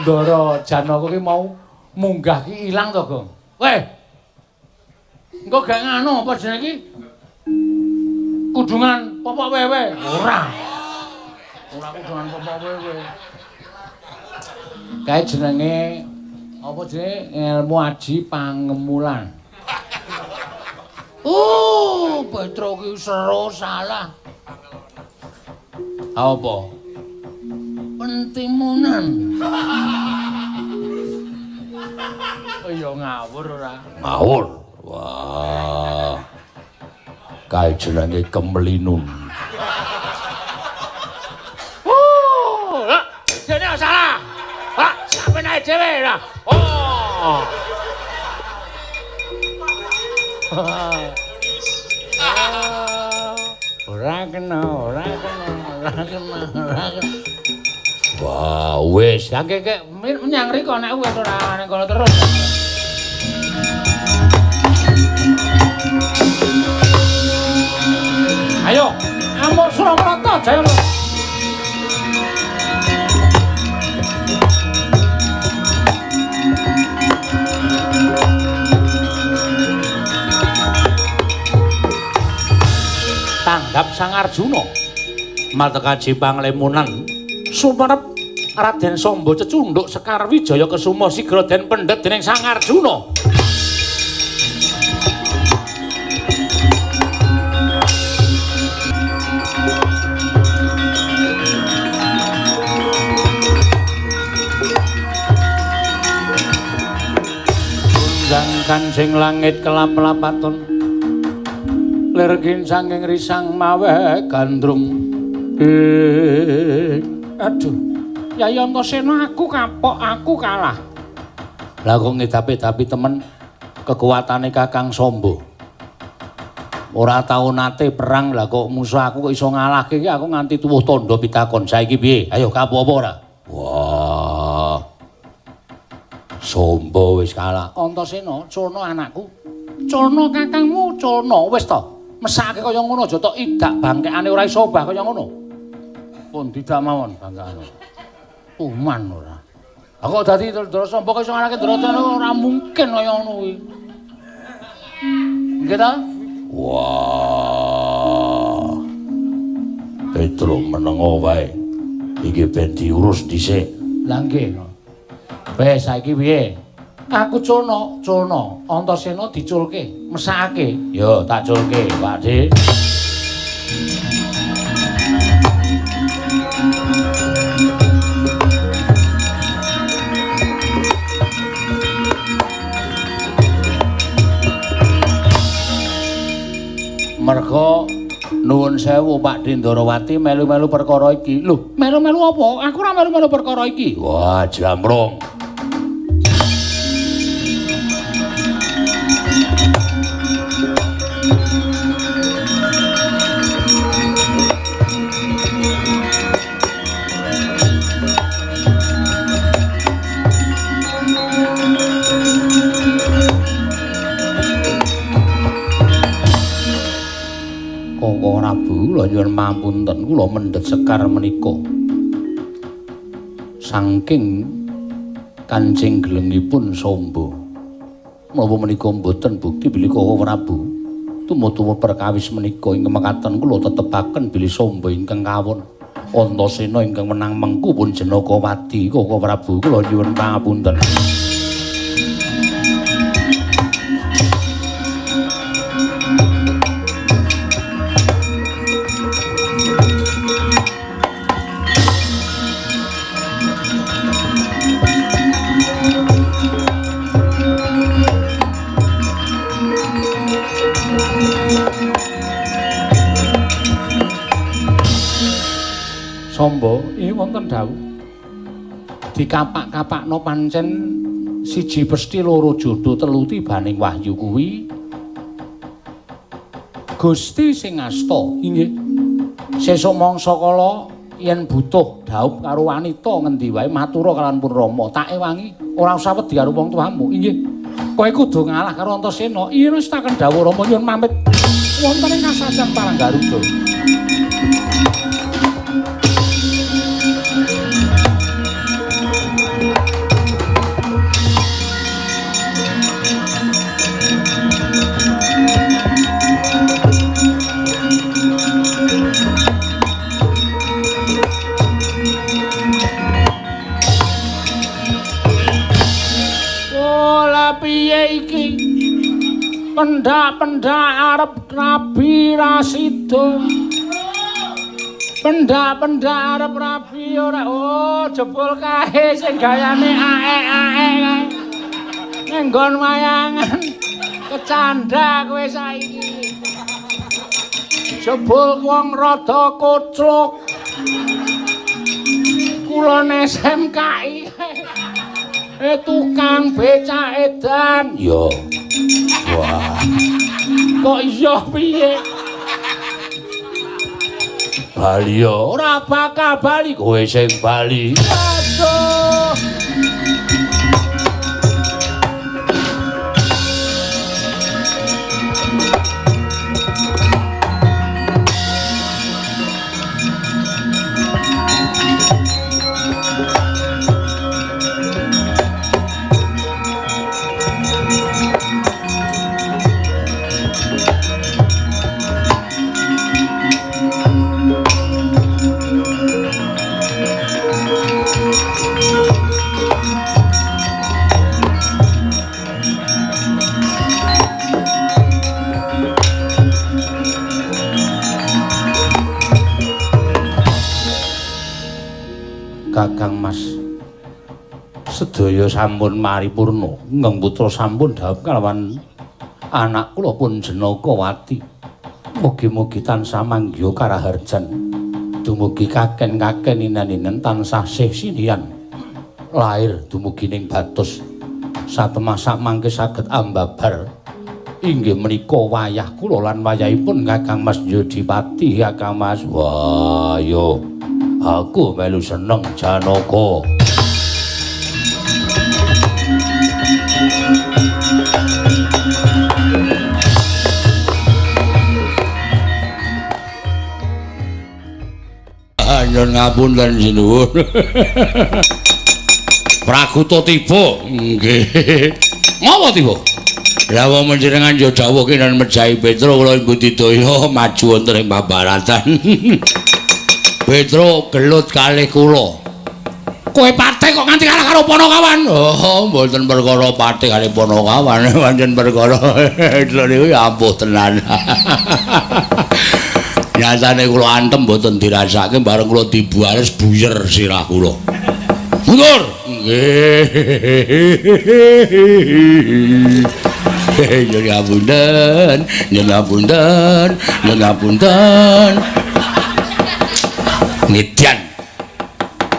Ndara Janaka ki mau munggah ki ilang to, Gong. Weh. Engko gak nganu apa jenenge iki? Kudungan popok wewe. Ora. Ora kudungan popok wewe. Kae jenenge apa jenenge ilmu aji pangemulan. Petro ki seru salah. Apa? Pentimunan. Ya ngawur ora? Ngawur. Wah. Kae jenenge Kemlinun. Jene salah. Pak, sampeyan ae dhewe ra. Oh. Ora kena. Wah, wis, kek menyang riko nek wis ora ning kono terus. Ayo, amuk Surakarta jaya. Tanggap Sang Arjuna matekaji panglemunan sumerep Raden Samba cecunduk Sekar Wijaya Kesuma sigra den pendhet dening Sang Arjuna. Undang kancing langit kelap-lapaton lergin sanging risang mawe gandrung. Aduh, Yai Antasena aku kapok, aku kalah. Lah kok ngedapi-dapi temen kekuatane Kakang Samba. Ora tau nate perang, lah kok musuh aku kok iso ngalahke iki aku nganti tuwuh tandha pitakon. Saiki piye? Ayo kapok apa ora? Wah. Sombo wis kalah. Antasena, Cono anakku. Cono kakangmu, Cono wis to. Mesake kaya ngono aja tok idak bangkekane ora iso obah kaya ngono. Pun tidak mawon bangkane. Uman ora. Aku dadi Drasomba kaya iso ngarake Dracana ora mungkin kaya ngono kuwi. Nggih ta? Wah. Petro menengo wae. Iki ben diurus dhisik. Lah nggih. Wes saiki piye? Aku Cono, Antasena diculke, mesake. Yo tak culke, Pakde. Merga nuwun sewu Pakde Ndarawati melu-melu perkara iki. Lho, melu-melu apa? Aku ora melu-melu perkara iki. Wah, jamrong. Kula nyuwun pamunten kula mendhet sekar menika. Saking kancing gelengipun Samba. Menapa menika mboten bukti bilih Koko Prabu tumut-tumut perkawis menika ingkang mekaten kula tetepaken bilih Samba ingkang kawon Antasena ingkang menang mengku pun Janakawati. Koko Prabu kula nyuwun pamunten. Samba iki wonten dawuh dikapak-kapakno pancen siji pesthi loro jodho telu tibaning wahyu kuwi Gusti sing asta inggih sesuk mangsa kala yen butuh dhaup karo wanita ngendi wae matura kaliyan pun Rama tak ewangi ora usah wedi karo wong tuamu inggih kowe kudu ngalah karo Antasena iya wis taken dawuh Rama nyuwun pamit wonten ing kasajan Paranggaruda. Pendak-pendak arep rabi rasida. Pendak-pendak arep rabi ora oh jebul kae sing gayane aek-aek kae. Nggon wayangan kecanda kowe saiki. Jebul wong rada koclok. Kulone SMKI. Tukang becak edan. Yo. Wah. Kok iya piye? Bali yo ora bakal bali kowe sing bali. Aduh. Kakang Mas sedaya sampun maripurna ingkang putra sampun dhaup kalawan anak kula pun Janakawati mugi-mugi tansah manggya karaharjan dumugi kaken-kaken inan-inan tansah sih sinian lair dumugi ning batos satemah mangke saged ambabar inggih menika wayah kula lan wayahipun Kakang Mas Yodipati Kakang Mas wah yo aku melu seneng Janaka. Nun ngapunten sinuwun. Prakuta tiba. Nggih. Ngapa tiba? Lah wong panjenengan yo dawuh kenen mejahi Petro kula Budidaya maju wonten ing pabaratan. Petro gelut kalih kula. Kowe pate kok nganti kalah karo Panakawan? Oh, mboten perkara pate kalih Panakawan, pancen perkara Petro niku ya ampuh tenan. Nyatane kula antem mboten dirasake bareng kula dibuales buyer sirah kula. Mundur. Nggih. Nyuwun ngapunten, nyuwun ngapunten, nyuwun ngapunten. Ngedian.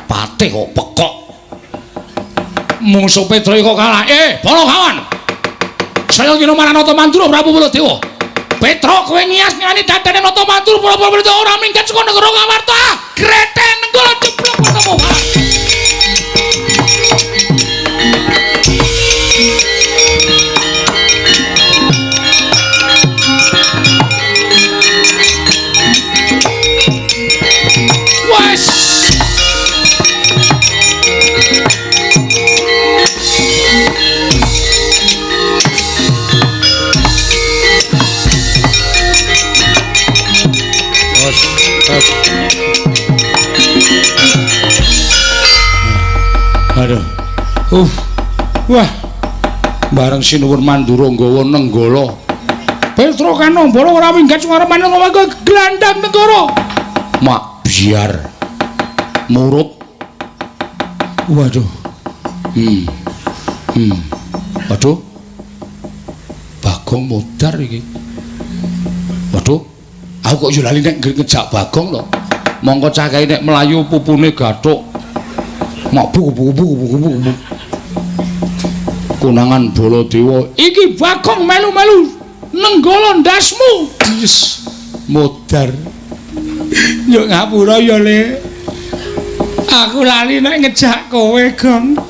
Pate kok pekok. Mungsuh Petro kok kalah. Panakawan. Saya kira Maranata Mandura Prabu Baladewa. Petro kowe ngias-ngiani dadane Nata Mandura Prabu Baladewa ora minggat saka negara Ngamarta. Greten nenggala jeblok ketemu. Aduh. Wah. Bareng Sinuwun Mandura nggawa nenggala. Petro kan nombala ora minggat suarane ngomong glandang negara. Mak biar. Murup. Waduh. Waduh. Bagong modar iki. Waduh. Aku kok yo lali nek ngejak Bagong lho. Mongko cakahe nek mlayu pupune gathuk. Mak buku. Konangan Baladewa. Iki Bagong melu-melu nenggala ndasmu. Yes. Modar. Yo ngapura ya, Le. Aku lali nek ngejak kowe, Gong.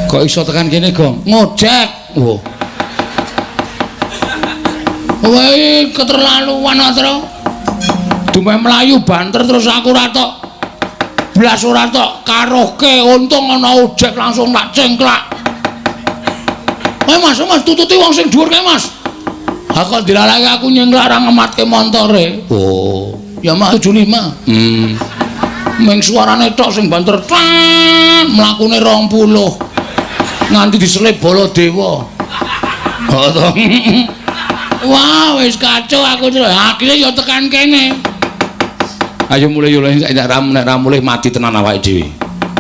Kok iso tekan kene, Gong? Ngojek. Wo. Kowe keterlaluan Atra. Dumeh mlayu banter terus aku ora tok. Blas ora tok karoke untung ana ojek langsung tak cengklak. Mas tututi wong sing dhuwur kae, Mas. Aku dilalake aku nyengklak ra ngematke montore. Oh, ya mah 75. Meng suarane tok sing banter mlakune 20. Nganti diselip Baladewa. Oh to. Wah, wis kacau aku terus. Akhire ya tekan kene. Ayo mulai yo nek ra mulai mati tenan awake dhewe.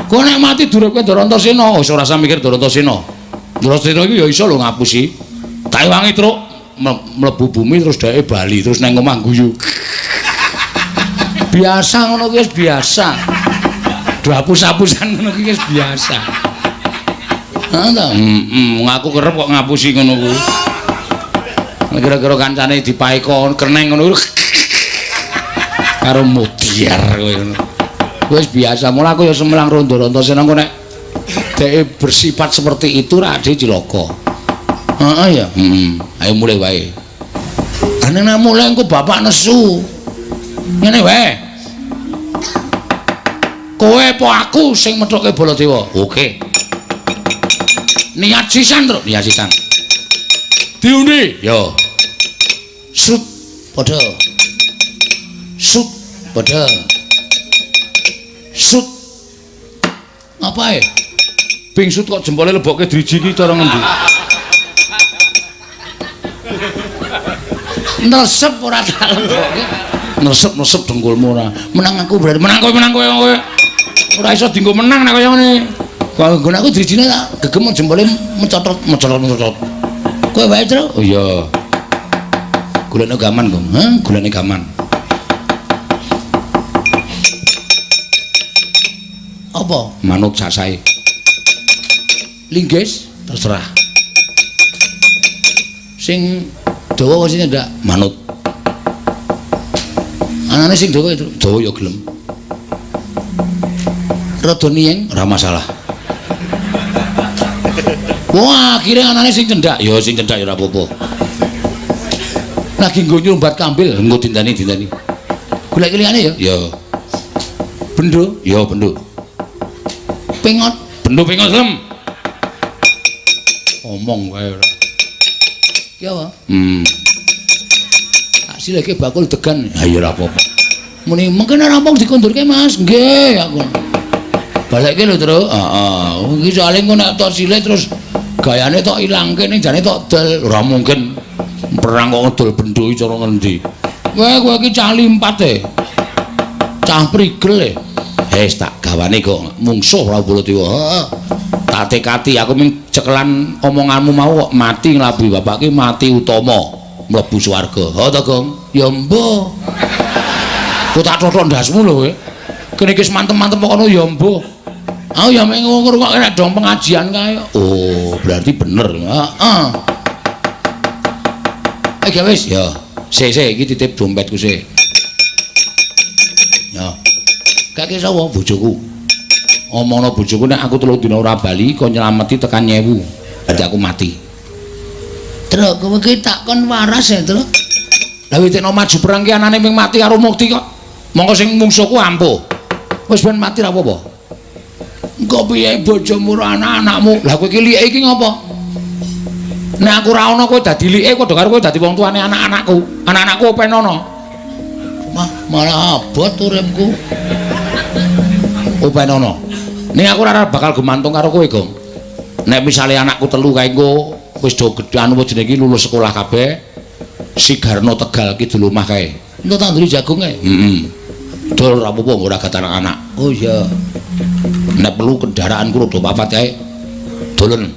Kok nek mati duripke Darantasena, wis ora usah mikir Darantasena. Darantasena iki ya iso lho ngapusi. Tak wangi truk mlebu bumi terus dheke bali terus nang omah guyu. Biasa ngono kuwi wis biasa. Dihapus-hapusan ngono kuwi wis biasa. Ha ta? Aku kerep kok ngapusi ngono kuwi. Kira-kira kancane dipaeka kreneng ngono karo mudiar kowe ngono. Wis biasa, mula aku ya semelang rondo Antasena kok nek dhek bersifat seperti itu ra ade cilaka. Heeh ya. Ayo mulai wae. Ane nek mulai engko bapak nesu. Ngene wae. Kowe apa aku sing methoke Baladewa? Oke. Niat sisan, Truk. Niat sisan. Diundi. Yo. Sut padha. Sut padha. Sut. Apa ya? Ping sut kok jempole lebokke driji iki cara ngendi? Nesep ora tak lebokke. Nesep dengkulmu ora. Menang aku berarti menang kowe. Ora iso dienggo menang nek kaya ngene. Kalau nggon aku drijine tak gegem jempole mencotot. Kowe wae, Tru? Oh iya. Gulane gaman, Gong. Gulane gaman. Apa? Manut sasae. Linggis terserah. Sing dawa sing ndak manut. Anane sing dawa itu dawa ya gelem. Rada niyeng ora masalah. Wah, akhirnya anane sing cendak. Ya sing cendak ya ora apa-apa. Lagi nggo nyumbat kambil, nggo dinteni. Golek liyane ya? Ya. Bendo? Ya, bendo. Pengot? Bendo pengot lem. Omong kae ora. Ki apa? Hasilke bakul degan. Ha ya ora apa-apa. Muni mungkin ora mung dikondurke Mas. Nggih, aku. Balekke lho, Tru. Heeh. Iki soalé engko nek tok sile terus gayane tok ilangke ning jane tok del. Ora mungkin perang kok ngedol bendo iki cara ngendi. Kowe iki cah limpat e. Cah prigel e. Wis tak gawane kok mungsuh Prabadewa. Heeh. Tak tekati aku ming cekelan omonganmu mau kok mati nglabuhi bapak ki mati utama mlebu swarga. Ha to, Gong? Ya mbah. Kok tak totok ndasmu lho kowe. Kene iki mantem-mantem kono ya mbah. Aku ya mek ngrungokke nek dong pengajian kae. Oh, berarti bener. Heeh. Ya wis ya. Sik iki titip dompetku sik. Ya. Kake sapa bojoku? Omongno bojoku nek aku 3 dina ora bali kok nyelameti tekan 1000. Berarti aku mati. Truk kowe iki tak kon waras ya, Truk. Lah witekno maju perang ki anane ming mati karo mukti kok. Monggo sing mungsuhku ampuh. Wis ben mati ra apa-apa. Engko piye bojomu ora anak-anakmu? Lah kowe iki like iki ngopo? Nek aku ora ana kowe dadi like padha karo kowe dadi wong tuane anak-anakku. Anak-anakku openono. Malah abot uripku. Openono. Ning aku ora bakal gumantung karo kowe, Gong. Nek misale anakku telu kae engko wis do gedhe anu jenenge iki lulus sekolah kabeh. Sigarno Tegal ki dulu omah kae. Entuk tanduri jagung kae. Dol ora apa-apa ora gat anak-anak. Oh iya. Nek perlu kendaraanku rada papat kae. Dolen.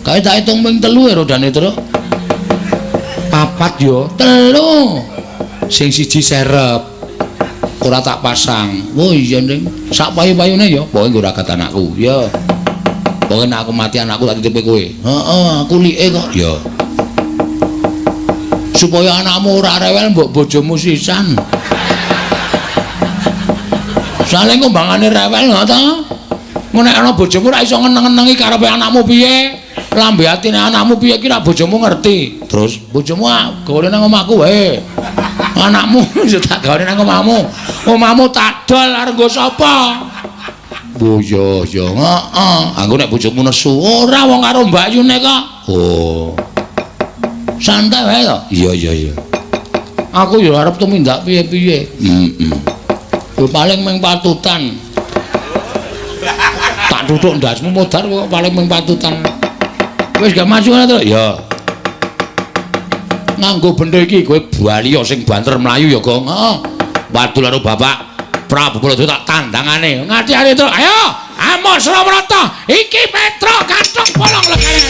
Kae tak hitung ping 3 ya rodane, Truk. Papat yo. 3. Sing siji serep. Ora tak pasang. Oh iya, Nding. Sak payu-payune ya, pokoke ora gat anakku. Ya. Pokoke nek aku mati anakku tak titipe kowe. Heeh, aku like kok. Ya. Supaya anakmu ora rewel mbok bojomu sisan. Soale ngombangane rewel ngono ta. Ngono nek ana bojomu ora iso ngeneng-ngenengi karepe anakmu piye. Lambe atine anakmu piye ki nek bojomu ngerti. Terus bojomu gawe nang omahku wae. Anakmu yo tak gawe nang omahmu. Omahmu tak dol arep nggo sapa? Oh yo yo, heeh. Anggo nek bojomu nesu ora wong karo mbakyune kok. Oh. Santai wae to? Iya. Aku yo arep tumindak piye-piye. Yo paling mung patutan. Tak tutuk ndasmu modar kok paling mung patutan. Wis gak maju ngono to? Ya. Nganggo benda iki kowe bali sing banter mlayu ya, Gong. Heeh. Wadul karo Bapak Prabu Baladewa tak tandangane. Ngati-ati to. Ayo, Amos Ramrata. Iki Petro Gantung Bolong legane.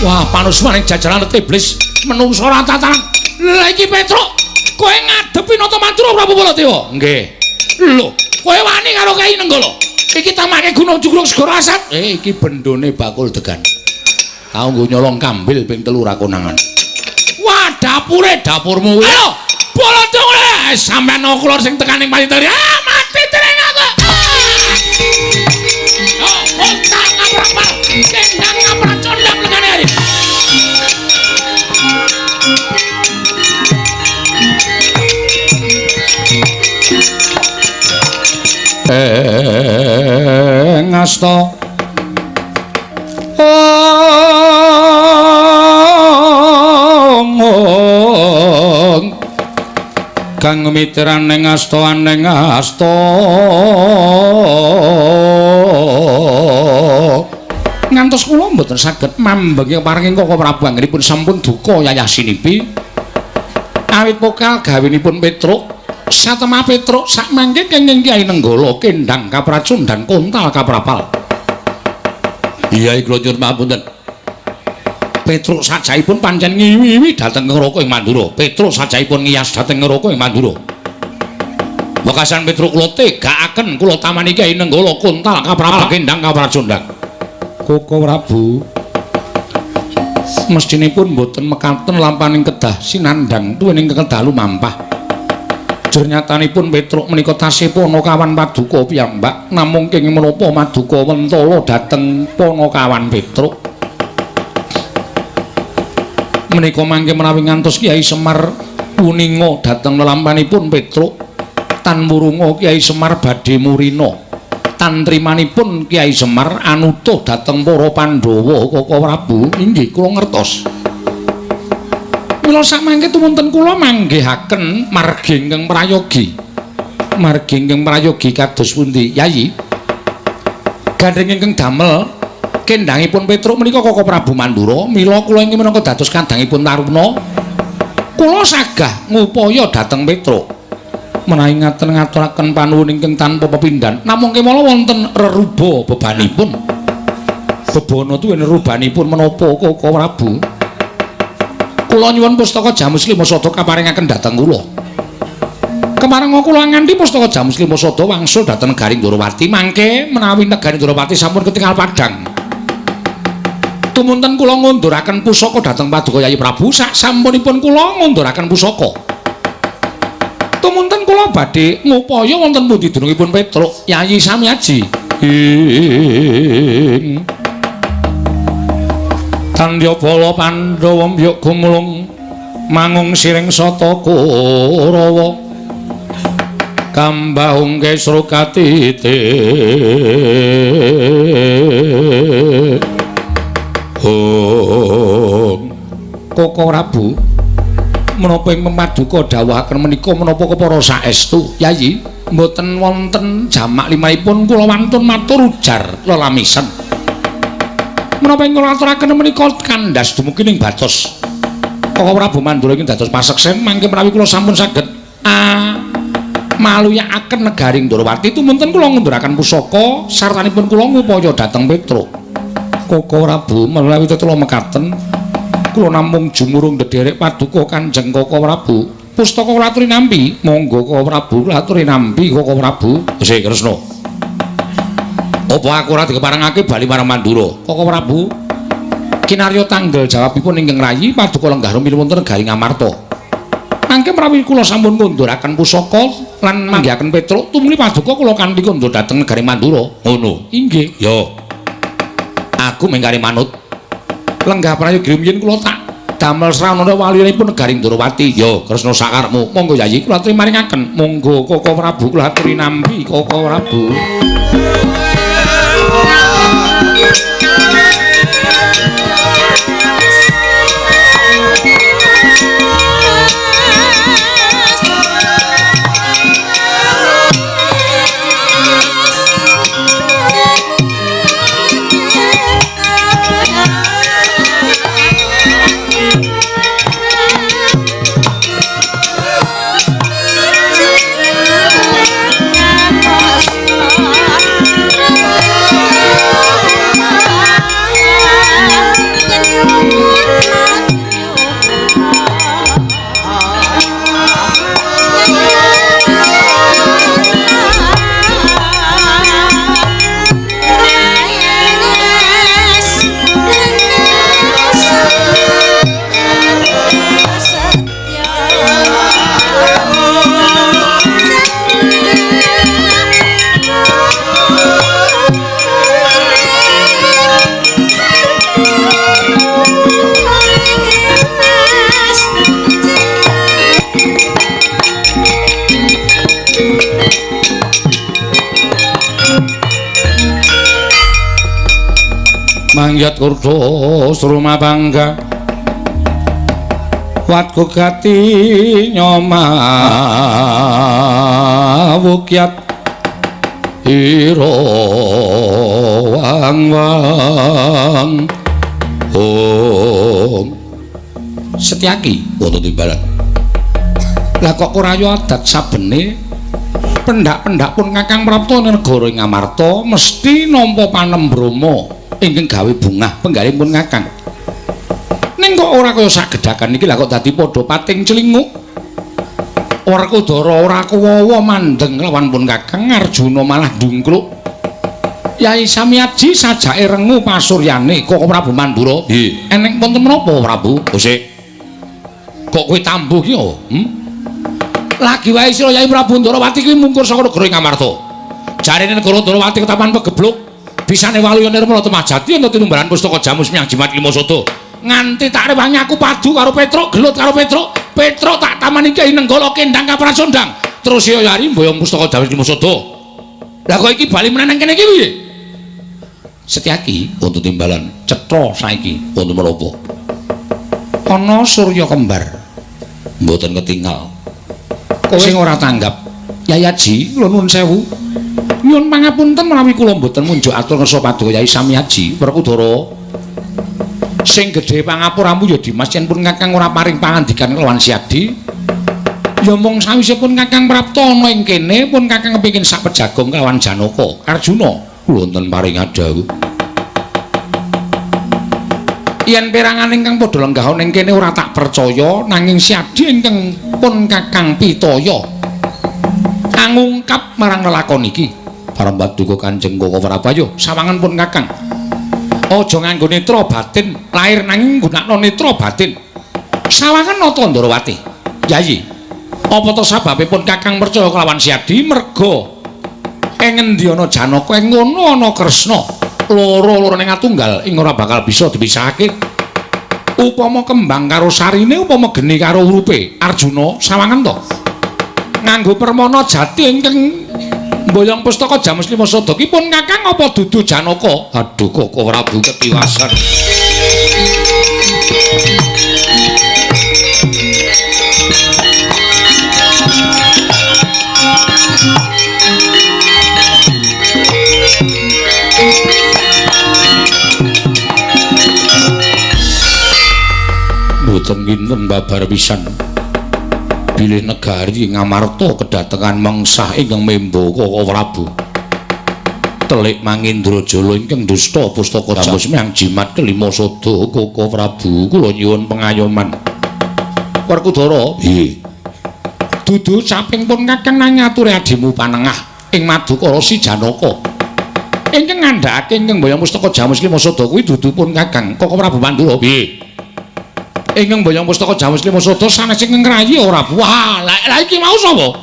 Wah, panuswaning jajaran iblis menungso ora tatanan. Lah iki Petruk, kowe ngadepi Nata Mantura Prabu Baladewa? Nggih. Lho, kowe wani karo Kyai Nenggala. Iki tamake Gunung Jugrung Segara Asat. Iki bendone bakul degan. Tau nggo nyolong kambil ping 3 ra konangan. Wah, dapurmu kuwi. Ayo, Baladewa sampean kulur sing tekaning Panyitari. Ah, mati dereng aku. Oh, kontak ngaprak-ngaprak. Kendang ngaprak condang legane hari. Ngasta kang mitirane ngasta aneng ngasta ngantos kula mboten saged mambengi paringing Koko Prabu anggenipun sampun duka yayah sinipi awit pokal gawenipun Petruk satemah Petruk sak mangke kenging Kyai Nenggala kendang kapracun dan kontal kaprapal. Iya kula nyuwun pamunten. Petruk sajaipun pancen ngiwi-iwi dhateng Ngroko ing Mandura. Petruk sajaipun ngiyas dhateng Ngroko ing Mandura. Wekasan Petruk kula tegakaken kula tamani Kyai Nenggala Kuntal kaprabakendang kaprajondang. Koko Prabu mestinipun boten mekaten lampaning kedah sinandhang tuwuning kekedah lumampah. Jernyatanipun Petruk menika tasih Panakawan Paduka piyambak namung kenging menapa Maduka Wentala dhateng Panakawan Petruk. Menika mangke menawi ngantos Kyai Semar puninga dhateng lelampanipun Petruk tan murunga Kyai Semar badhe murina tan trimanipun Kyai Semar anutuh dhateng para Pandhawa Koko Prabu inggih kula ngertos. Mila samangke tumunten kula manggihaken margi ingkang prayogi. Margi ingkang prayogi kados pundi, Yayi? Gandeng ingkang damel kendhangipun Petruk menika Koko Prabu Mandura, mila kula ingkang minangka dados kadangipun Taruna. Kula sagah ngupaya dhateng Petruk. Menawi ngaten ngaturaken panuwun ingkang tanpa pepindhan, namung kemala wonten reruba bebanipun. Bebana tuwin rerubanipun menapa Koko Prabu? Kula nyuwun pustaka Jamus Lima Sada kaparingaken dhateng kula. Kemareng kula nganti pustaka Jamus Lima Sada wangsul dhateng Negari Ndorowati, mangke menawi Negari Ndorowati sampun ketingal padhang. Tumunten kula ngunduraken pusaka dhateng Paduka Yayi Prabu sak sampunipun kula ngunduraken pusaka. Tumunten kula badhe ngupaya wonten pundi dunungipun Petruk Yayi sami aji. Tandya bala Pandhawa mbyuk gumulung mangung siring sata Kurawa kambahung kesrukatite Koko Prabu menapa ing Paduka dawuhaken menika menapa kepara saestu Yayi mboten wonten jamak limahipun kula wantun matur ujar lelamisen. Menapa ing kula aturaken menika kandhas dumugi ing batos Koko Prabu Mandura ing dados paseksen mangke menawi kula sampun saged maluyakaken Negari Ndorowati tumunten kula ngunduraken pusaka sartanipun kula ngupaya dhateng Petruk. Koko Prabu menawi tetela mekaten kula namung jumurung ndederek Paduka Kanjeng Koko Prabu. Pustaka kula aturi nampi. Monggo Koko Prabu kula aturi nampi Koko Prabu. Sih Kresna. Apa aku ora dikeparengake bali marang Mandura? Koko Prabu. Kinarya tanggal jawabipun ingkang rayi Paduka lenggah rumiyin wonten Negari Ngamarta. Mangke menawi kula sampun ngunduraken pusaka lan manggihaken Petruk tumuli Paduka kula kanthi kondur dhateng Negari Mandura. Ngono. Inggih. Ya. Aku mengkari manut. Lenggah prayogi rumiyin kula tak damel sranana waliyipun Negari Ndorowati. Ya, Kresna sakarepmu. Monggo Yayi kula aturi maringaken. Monggo Koko Prabu kula aturi nampi Koko Prabu. Mangyat kurdo suruma bangga watku gati nyoma wukyat iro wang Setyaki wonten timbalan lah kok kurayo adat sabene pendak-pendak pun Kakang Prapta negara ing Ngamarta mesti nampa panembrama ingkang gawe bungah penggalipun Kakang. kok ora kaya sagedakan iki lah kok dadi padha pating celinguk. Werkudara ora kuwawa mandeng lawan pun Kakang Arjuna malah ndungkluk. Yai Samyaji sajake rengu pasuryane kok Prabu Mandura. Nggih. Eneng wonten menapa Prabu? Sik. Kok kowe tambuh ki yo? Lagi wae sira Yai Prabu Ndarawati kuwi mungkur saka negara Ngamarta. Jarene negara Ndarawati ketapan pegebluk. Bisane waluya Nirmala Temajati ana tinumbaran pustaka Jamus Miang Jimat Lima Soto. Nganti tak rewangi aku padu karo Petruk, gelut karo Petruk. Petruk tak tamani Kyai Nenggala kendang kaprasondang. Terus ya Yari mboyong pustaka Jamus Lima Soto. Lah kok iki bali meneh nang kene iki piye? Setyaki untuk timbalan cetha saiki untuk menapa ana Surya kembar mboten ketinggal kowe sing ora tanggap Yayaji kula nuwun sewu nyuwun pangapunten menawi kula mboten munjuk atur ngersa paduka Yai Samyaji Werkudara sing gedhe pangapuramu ya Dimas yen pun Kakang ora paring pangandikan kelawan Siadi ya mung sawise pun Kakang prapta ana ing kene pun Kakang kepengin sak pejagong kelawan Janaka Arjuna wonten paring adawu. Yen perangan ingkang padha lenggah ning kene ora tak percaya nanging Siadi ingkang pun Kakang Pitaya angungkap marang lelakon iki. Parambat duka Kanjeng Koko Prabayo sawangan pun Kakang. Aja nganggo netra batin, lair nanging nggunakno netra batin. Sawangan nata Ndarawati. Yayi, apa to sababipun Kakang percaya kelawan Siadi merga ing endi ana Janaka ing ngono ana Kresna loro-loro ning atunggal ing ora bakal bisa dipisahake upama kembang karo sarine upama geni karo urupe Arjuna sawangan to nganggo permana jati ingkang mboyong pustaka Jamus Lima Soto ki pun Kakang apa dudu Janaka aduh Koko Prabu ketiwasan boten kinten babar pisan bilih negari Ngamarta kedatengan mengsah ingkang membo Koko Prabu telik Mangindrajala ingkang dusta pustaka Jamus Miang Jimat Kelima Soto Koko Prabu kula nyuwun pengayoman Werkudara nggih dudu saping pun Kakang nyaturi adimu panengah ing Madukara Si Janaka ingkang ngandhakake ingkang mboyong pustaka Jamus Lima Soto kuwi dudu pun Kakang Koko Prabu Mandura nggih ingkang mboyong pustaka Jamus Lima Soto sanes ing ngrayi ora wah la iki mau sapa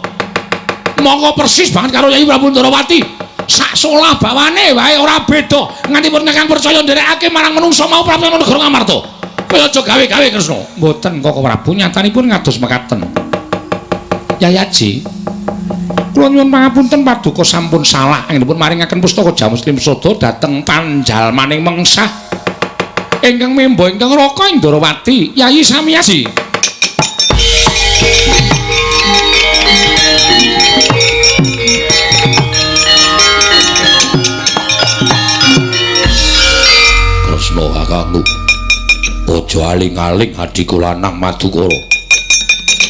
mongko persis banget karo Yai Prabu Ndarawati sak solah bawane wae ora beda nganti pun Kakang percaya nderekake marang menungsa mau Prabu negara Ngamarta kaya aja gawe-gawe Kresna mboten Koko Prabu nyatanipun ngados mekaten Yayaji kula nyuwun pangapunten paduka sampun salah anggenipun maringaken pustaka Jamus Lima Soto dhateng panjalmaning mengsah ingkang membo ingkang Raka Ndarawati Yai Samyaji Kresna kakangku aja aling-aling adiku lanang Madukara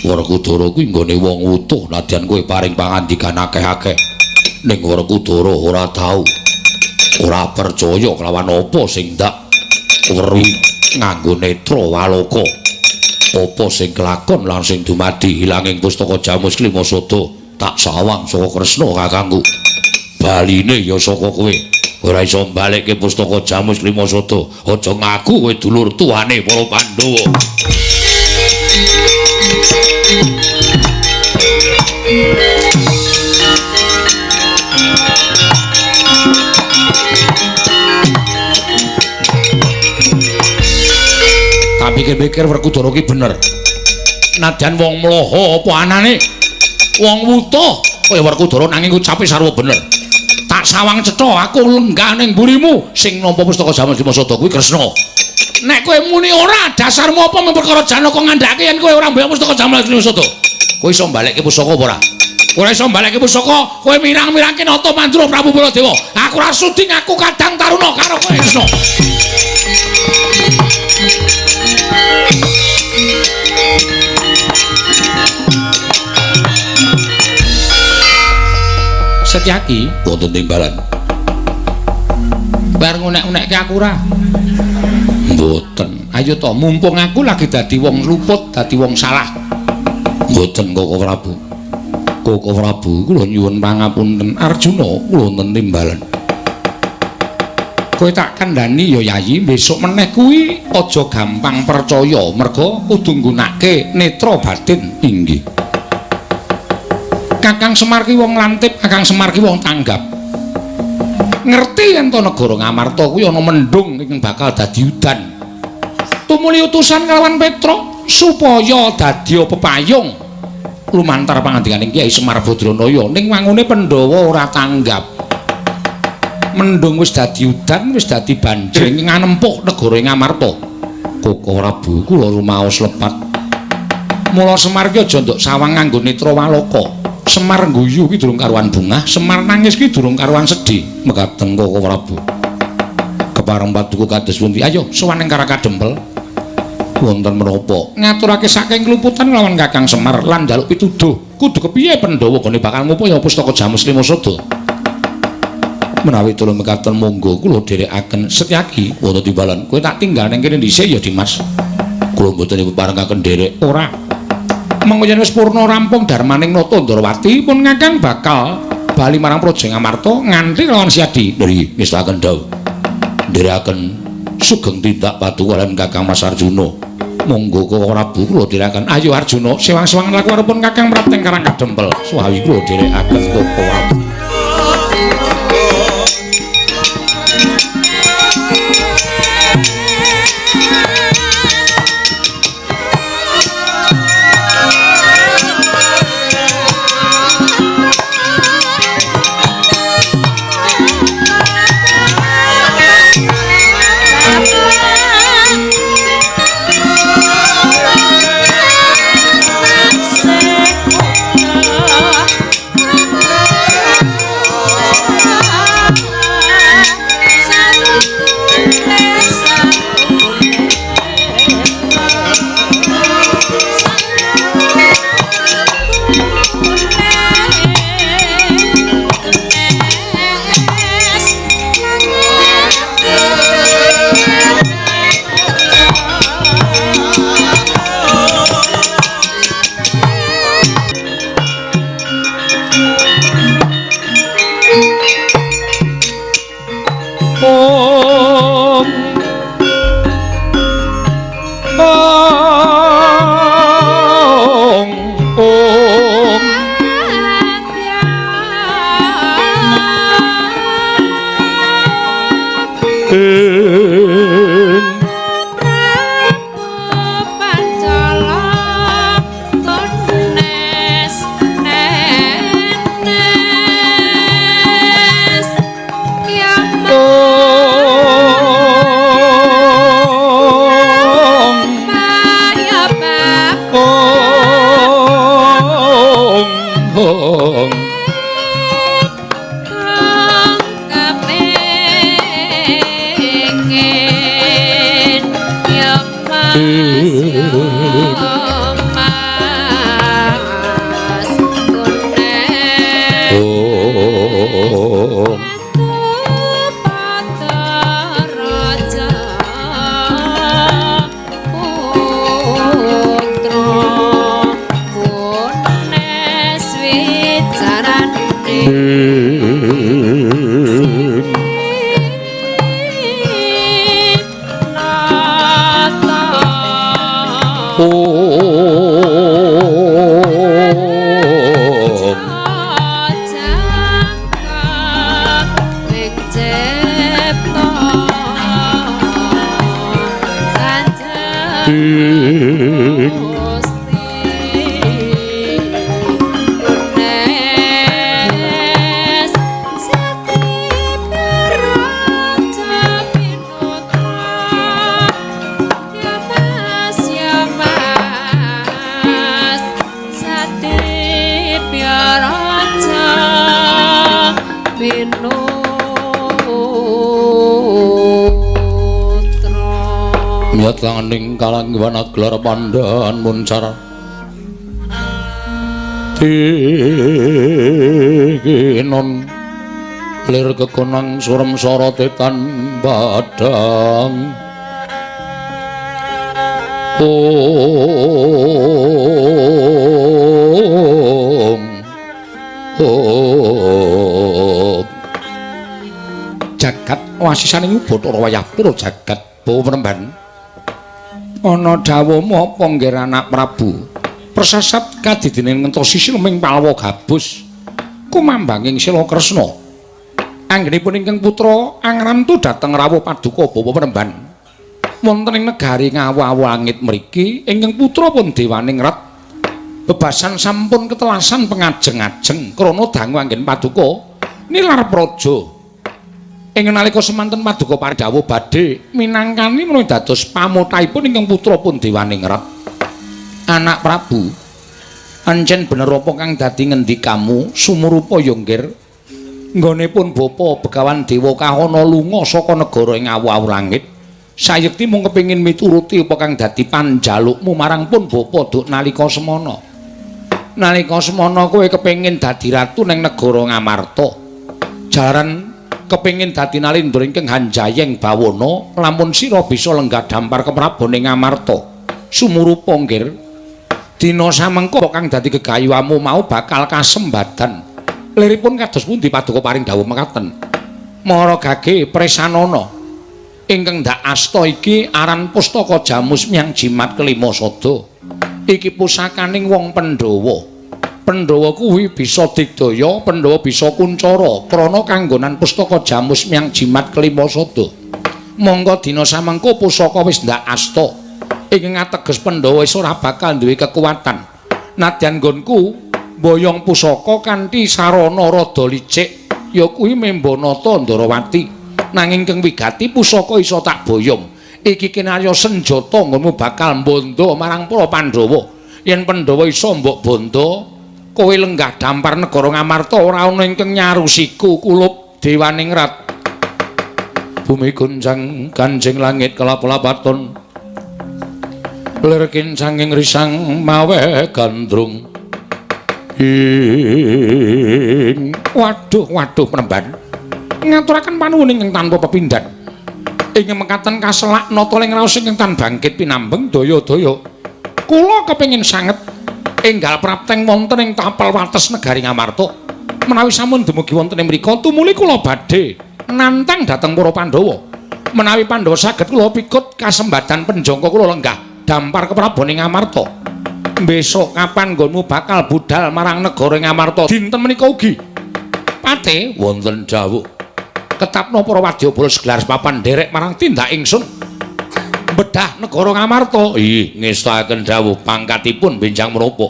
Werkudara kuwi nggone wong utuh nadyan kowe paring pangandikan akeh-akeh ning Werkudara ora tau ora percaya kelawan apa sing ndak weruh nganggo netra waloka apa sing kelakon lan sing dumadi ilanging pustaka Jamus Lima Soto tak sawang saka Kresna kakangku baline ya saka kowe ora iso mbalekke pustaka Jamus Lima Soto aja ngaku kowe dulur tuane para Pandhawa tak pikir-pikir Werkudara ki bener nadyan wong mloho apa anane wong wutuh kaya Werkudara nanging ucape sarwa bener tak sawang cetha aku lenggah ning mburimu sing nampa pustaka Jamus Lima Soto kuwi Kresna nek kowe muni ora dasarmu apa mung perkara Janaka ngandhake yen kowe ora mboyong pustaka Jamus Lima Soto kowe iso mbalekke pusaka apa ora ora iso mbalekke pusaka kowe mirang-mirangke nata Mandura Prabu Baladewa aku ora sudi ngaku kadang taruna karo kowe Kresna Setyaki wonten timbalan bar ngunek-unekke aku ora Mboten. Ayo to, mumpung aku lagi dadi wong luput, dadi wong salah. Mboten Koko Prabu. Koko Prabu kula nyuwun pangapunten Arjuna kula wonten timbalan. Kowe tak kandhani ya Yayi, besok meneh kuwi aja gampang percaya merga kudu nggunakake netra batin. Inggih. Kakang Semar ki wong lantip, Kakang Semar ki wong tanggap. Ngerti yen to negara Ngamarta kuwi ana mendung ing bakal dadi udan. Tumuli utusan kelawan Petra supaya dadi pepayung lumantar pangandikaning Kyai Semar Badranaya ning wangune Pandhawa ora tanggap. Mendung wis dadi udan, wis dadi banjir ing nganempuh negara Ngamarta. Koko Prabu kula rumaos lepat. Mula Semar ki aja nduk sawang nganggo netra walaka. Semar guyu ki durung karuan bungah, Semar nangis ki durung karuan sedih. Mekaten Koko Prabu. Kepareng paduka kados pundi? Ayo sowan ing Karaka Dempel. Wonten menapa? Ngaturake saking kluputan lawan Kakang Semar lan njaluk pituduh. Kudu kepiye Pandhawa gone bakal ngupaya pustaka Jamus Lima Sada. Menawi tulung mekaten monggo kula dherekaken Setyaki wonten timbalan. Kowe tak tinggal ning kene dhisik ya Dimas. Kula mboten parengaken derek ora. Mengko yen wis purna rampung darmaning Nata Ndrawati pun Kakang bakal bali marang Praja Ngamarta nganti lawan Siadi. Nggih, ngestaken dawuh. Dherekaken sugeng tindak paduka lan Kakang Mas Arjuna. Monggo Koko Prabu kula dherekaken. Ayo Arjuna, sewang-sewang laku arepun Kakang Prapteng Karang Kadempel. Suwawi kula dherekaken Koko Prabu. Miat langening kalanggiwan gelar pandaan muncar Tikinon lir kekonang surem sorotetan badang Jagat wasisaning Bathara wayah pira jagat bawa penemban ana dawuh apa nggih anak Prabu persasat kadidene ngentosi silming palwa gabus kumambanging Sila Kresna anggenipun ingkang putra angrantu dhateng rawuh paduka bawa penemban wonten ing negari ngawu-awu langit mriki ingkang putra pun dewaning rat bebasan sampun ketelasan pengajeng-ajeng krana dangu anggen paduka nilar praja ing nalika semanten paduka paridhawuh badhe minangkani menawi dados pamothaipun ingkang putra pun dewaning rat anak Prabu ancen bener apa kang dadi ngendikamu sumurupa ya nggir nggonipun bapa Begawan Dewa Kahana lunga saka negara ing awu-awu langit sayekti mung kepengin mituruti apa kang dadi panjalukmu marang pun bapa duk nalika semana kowe kepengin dadi ratu ning negara Ngamarta jalaran kepengin dadi nalindra ingkang Hanjayeng Bawana lamun sira bisa lenggah dampar keprabaning Ngamarta sumurupa nggir dina samengko kang dadi gegayuhamu mau bakal kasembadan liripun kados pundi paduka paring dawuh mekaten Mara Gage Presanana ingkang ndak asta iki aran pustaka Jamus Myang Jimat kelima sada iki pusakaning wong Pandhawa kuwi bisa digdaya Pandhawa bisa kuncara krana kanggonan pustaka Jamus Myang Jimat kelima sada monggo dina samengko pusaka wis ndak asta ingkang ateges Pandhawa wis ora bakal duwe kekuatan nadyan nggonku boyong pusaka kanthi sarana rada licik ya kuwi Membanata Ndarawati nanging keng wigati pusaka iso tak boyong iki kinarya senjata nggonmu bakal mbondo marang para Pandhawa yen Pandhawa iso mbok bondo kowe lenggah dampar negara Ngamarta ora ana ingkang nyarusiku kulup dewaning rat bumi gunjang kanjeng langit kelap-lapaton lir kincanging risang mawe gandrung waduh penemban ngaturaken panuwun ingkang tanpa pepindhan ingkang mekaten kaselak nata ing raos ingkang tan bangkit pinambeng daya-daya kula kepengin sanget enggal prapteng wonten ing tapel wates negari Ngamarta menawi sampun dumugi wonten ing mriku tumuli kula badhe nantang dhateng para Pandhawa menawi Pandhawa saged kula pikut kasembadan penjangka kula lenggah dampar keprabaning Ngamarta besok kapan nggonmu bakal budal marang negara Ngamarta dinten menika ugi pate wonten dawuh ketapna para wadyabala segelar papan derek marang tindak ingsun bedah negara Ngamarta ih ngestaken dawuh pangkatipun benjang menapa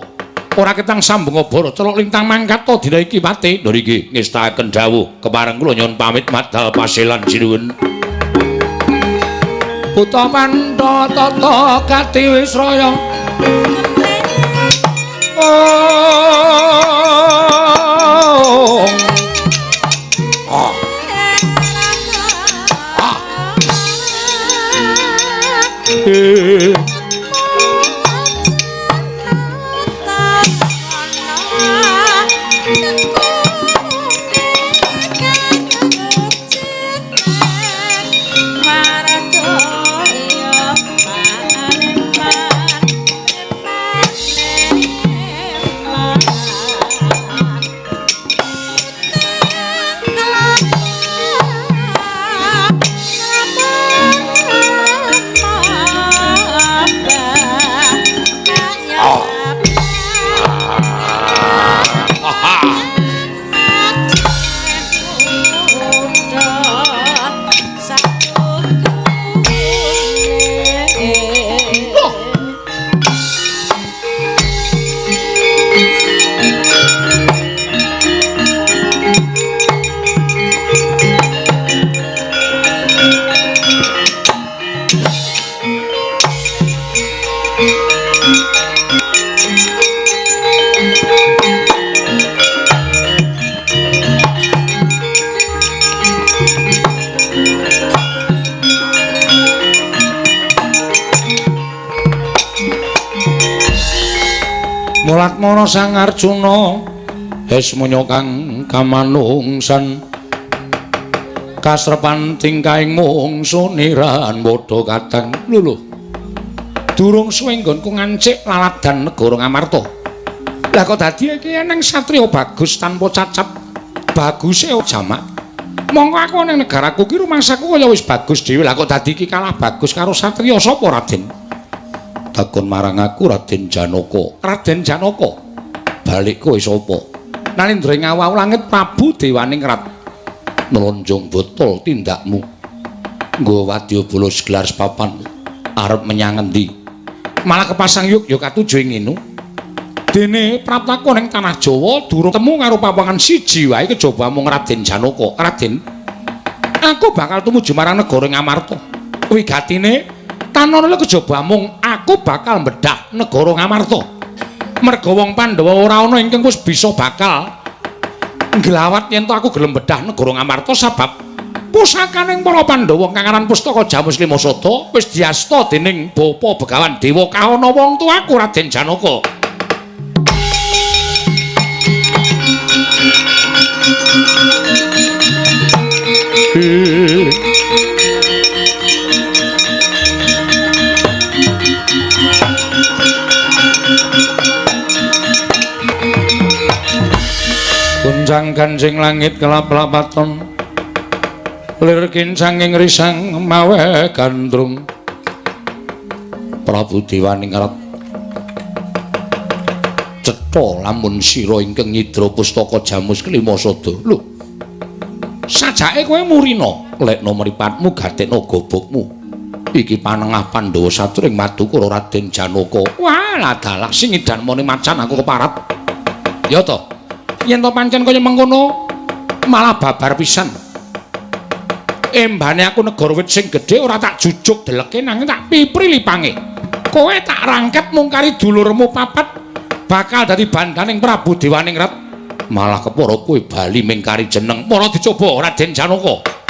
ora ketang sambung obor celok lintang mangkat to dina iki pate lho niki ngestaken dawuh kepareng kula nyuwun pamit madal pasilan sinuwun Buta Pandha tata kati Wisraya Mulatmana Sang Arjuna Esmanya kang kamanungsan kasrepan tingkahing mungsu niran padha kadang lho Durung suwe nggonku ngancik laladan negara Ngamarta. Lah kok dadi iki eneng satriya bagus tanpa cacat. Baguse jamak. Monggo aku ning negaraku ki rumangsaku kaya wis bagus dhewe. Lah kok dadi iki kalah bagus karo satriya sapa Raden? Takon marang aku Raden Janaka. Raden Janaka. Balik kowe sapa? Nalindra ngawau langit Prabu Dewaningrat. Nelonjong botol tindakmu. Nggo wadyabala gelar papan arep menyang endi? Malah kepasang yuk katuju ing ngenu. Dene praptaku ning tanah Jawa durung temu karo pawangan siji wae kejaba mung Raden Janaka. Raden, aku bakal tumuju marang negara Ngamarta. Wigatine tanana kejaba mung aku bakal mbedah negara Ngamarta. Merga wong Pandhawa ora ana ingkang wis bisa bakal nglawat yen to aku gelem mbedah negara Ngamarta sebab pusakaning para Pandhawa kang aran Pustaka Jamus Limasada wis diasta dening Bapa Begawan Dewa Kahana wong tuaku Raden Janaka. Kunjang Ganjing langit kelap-lapaton lir kincanging risang mawe gandrung Prabu Dewaningrat cetha lamun sira ingkang nyidra Pustaka Jamus Klimasada. Lho, sajake kowe murina lekna mripatmu gatekna gobokmu iki panengah Pandhawa satring Madukara Raden Janaka. Walah dalah sing edan mone macan aku keparat. Ya to, yen to pancen kaya mengkono malah babar pisan. Embane aku negara wit sing gedhe ora tak jujuk deleke nanging tak pipri lipange. Kowe tak rangket mung kari dulurmu papat bakal dadi bandaning Prabu Dewaningrat. Malah kepara kowe bali mingkari jeneng. Para dicoba Raden Janaka.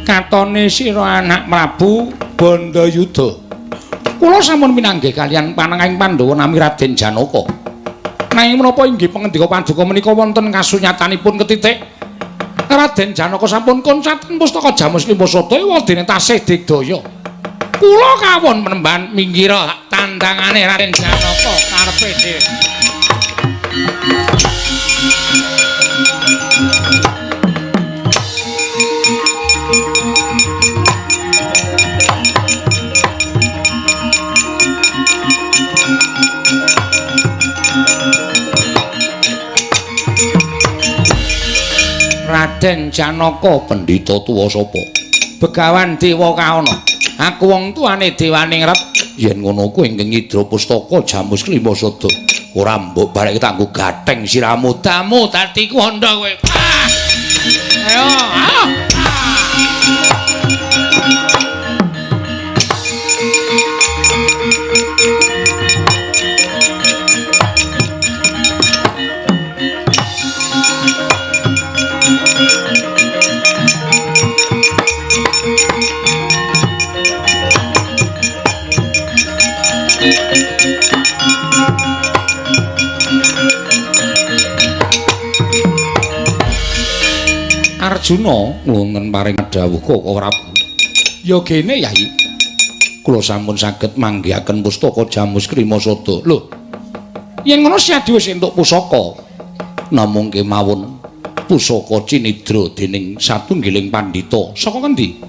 Katone sira anak Prabu Bandayuda. Kula sampun pinanggih kaliyan panengahing Pandhawa nami Raden Janaka. Nanging menapa inggih pangendika paduka menika wonten kasunyatanipun ketitik Raden Janaka sampun koncaten Pustaka Jamus Limasada wadene tasih digdaya. Kula kawon menemban mingira tandangane Raden Janaka karepe dhewe. Raden Janaka pendhita tuwa sapa? Begawan Dewa Kahana. Aku wong tuane Dewaningrat. Yen ngono kuwi ingkang nyidra Pustaka Jamus Klimasada. Ora mbok balik tak nggo gatheng siramu damu dadi kandha kowe. Ayo, ayo. Arjuna nglungen paring dawuh kok Prabu. Ya gene Yai. Kula sampun saged manggihaken Pustaka Jamus Klimasada. Lho. Yen ngono si Adi wis entuk pusaka. Namung kemawon pusaka cinidra dening satunggiling pandhita saka ngendi?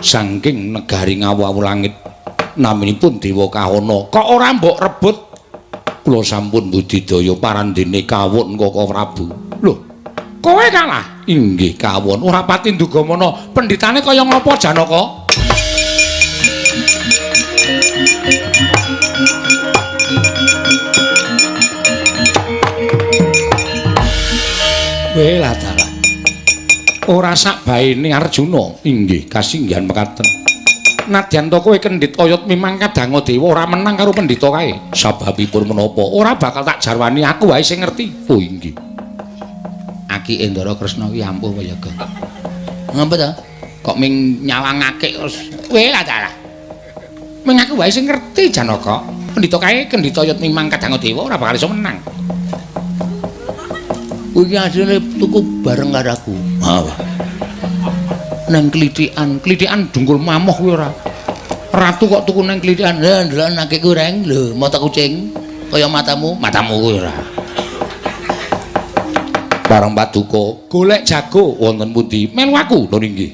Saking negari ngawu-awu langit naminipun Dewa Kahana. Kok ora mbok rebut? Kula sampun budidaya parandene kawon Kaka Prabu. Lho, kowe kalah? Inggih kawon. Ora pati ndugamana pendhitane kaya ngapa Janaka? Weh lah dalah. Ora sak baene Arjuna. Inggih, kasinggihan mekaten. Nadyan to kowe kendhit oyot mimangkat Danga Dewa ora menang karo pendhita kae. Sababipun menapa? Ora bakal tak jarwani aku wae sing ngerti. Oh inggih. Aki Endara Kresna ki ampuh Wayaga. Ngapa ta? Kok ming nyawangake terus. Weh lah dalah. Ming aku wae sing ngerti Janaka. Pendhita kae kendhit oyot mimangkat Danga Dewa ora bakal iso menang. Kuwi asline tuku bareng karo aku. Nang klithikan dungkul mamoh kuwi ora. Ratu kok tuku nang klithikan. Lah ndelok nake goreng lho, mata kucing kaya matamu kuwi ora. Bareng Paduka, golek jago wonten pundi? Melu aku lho nggih.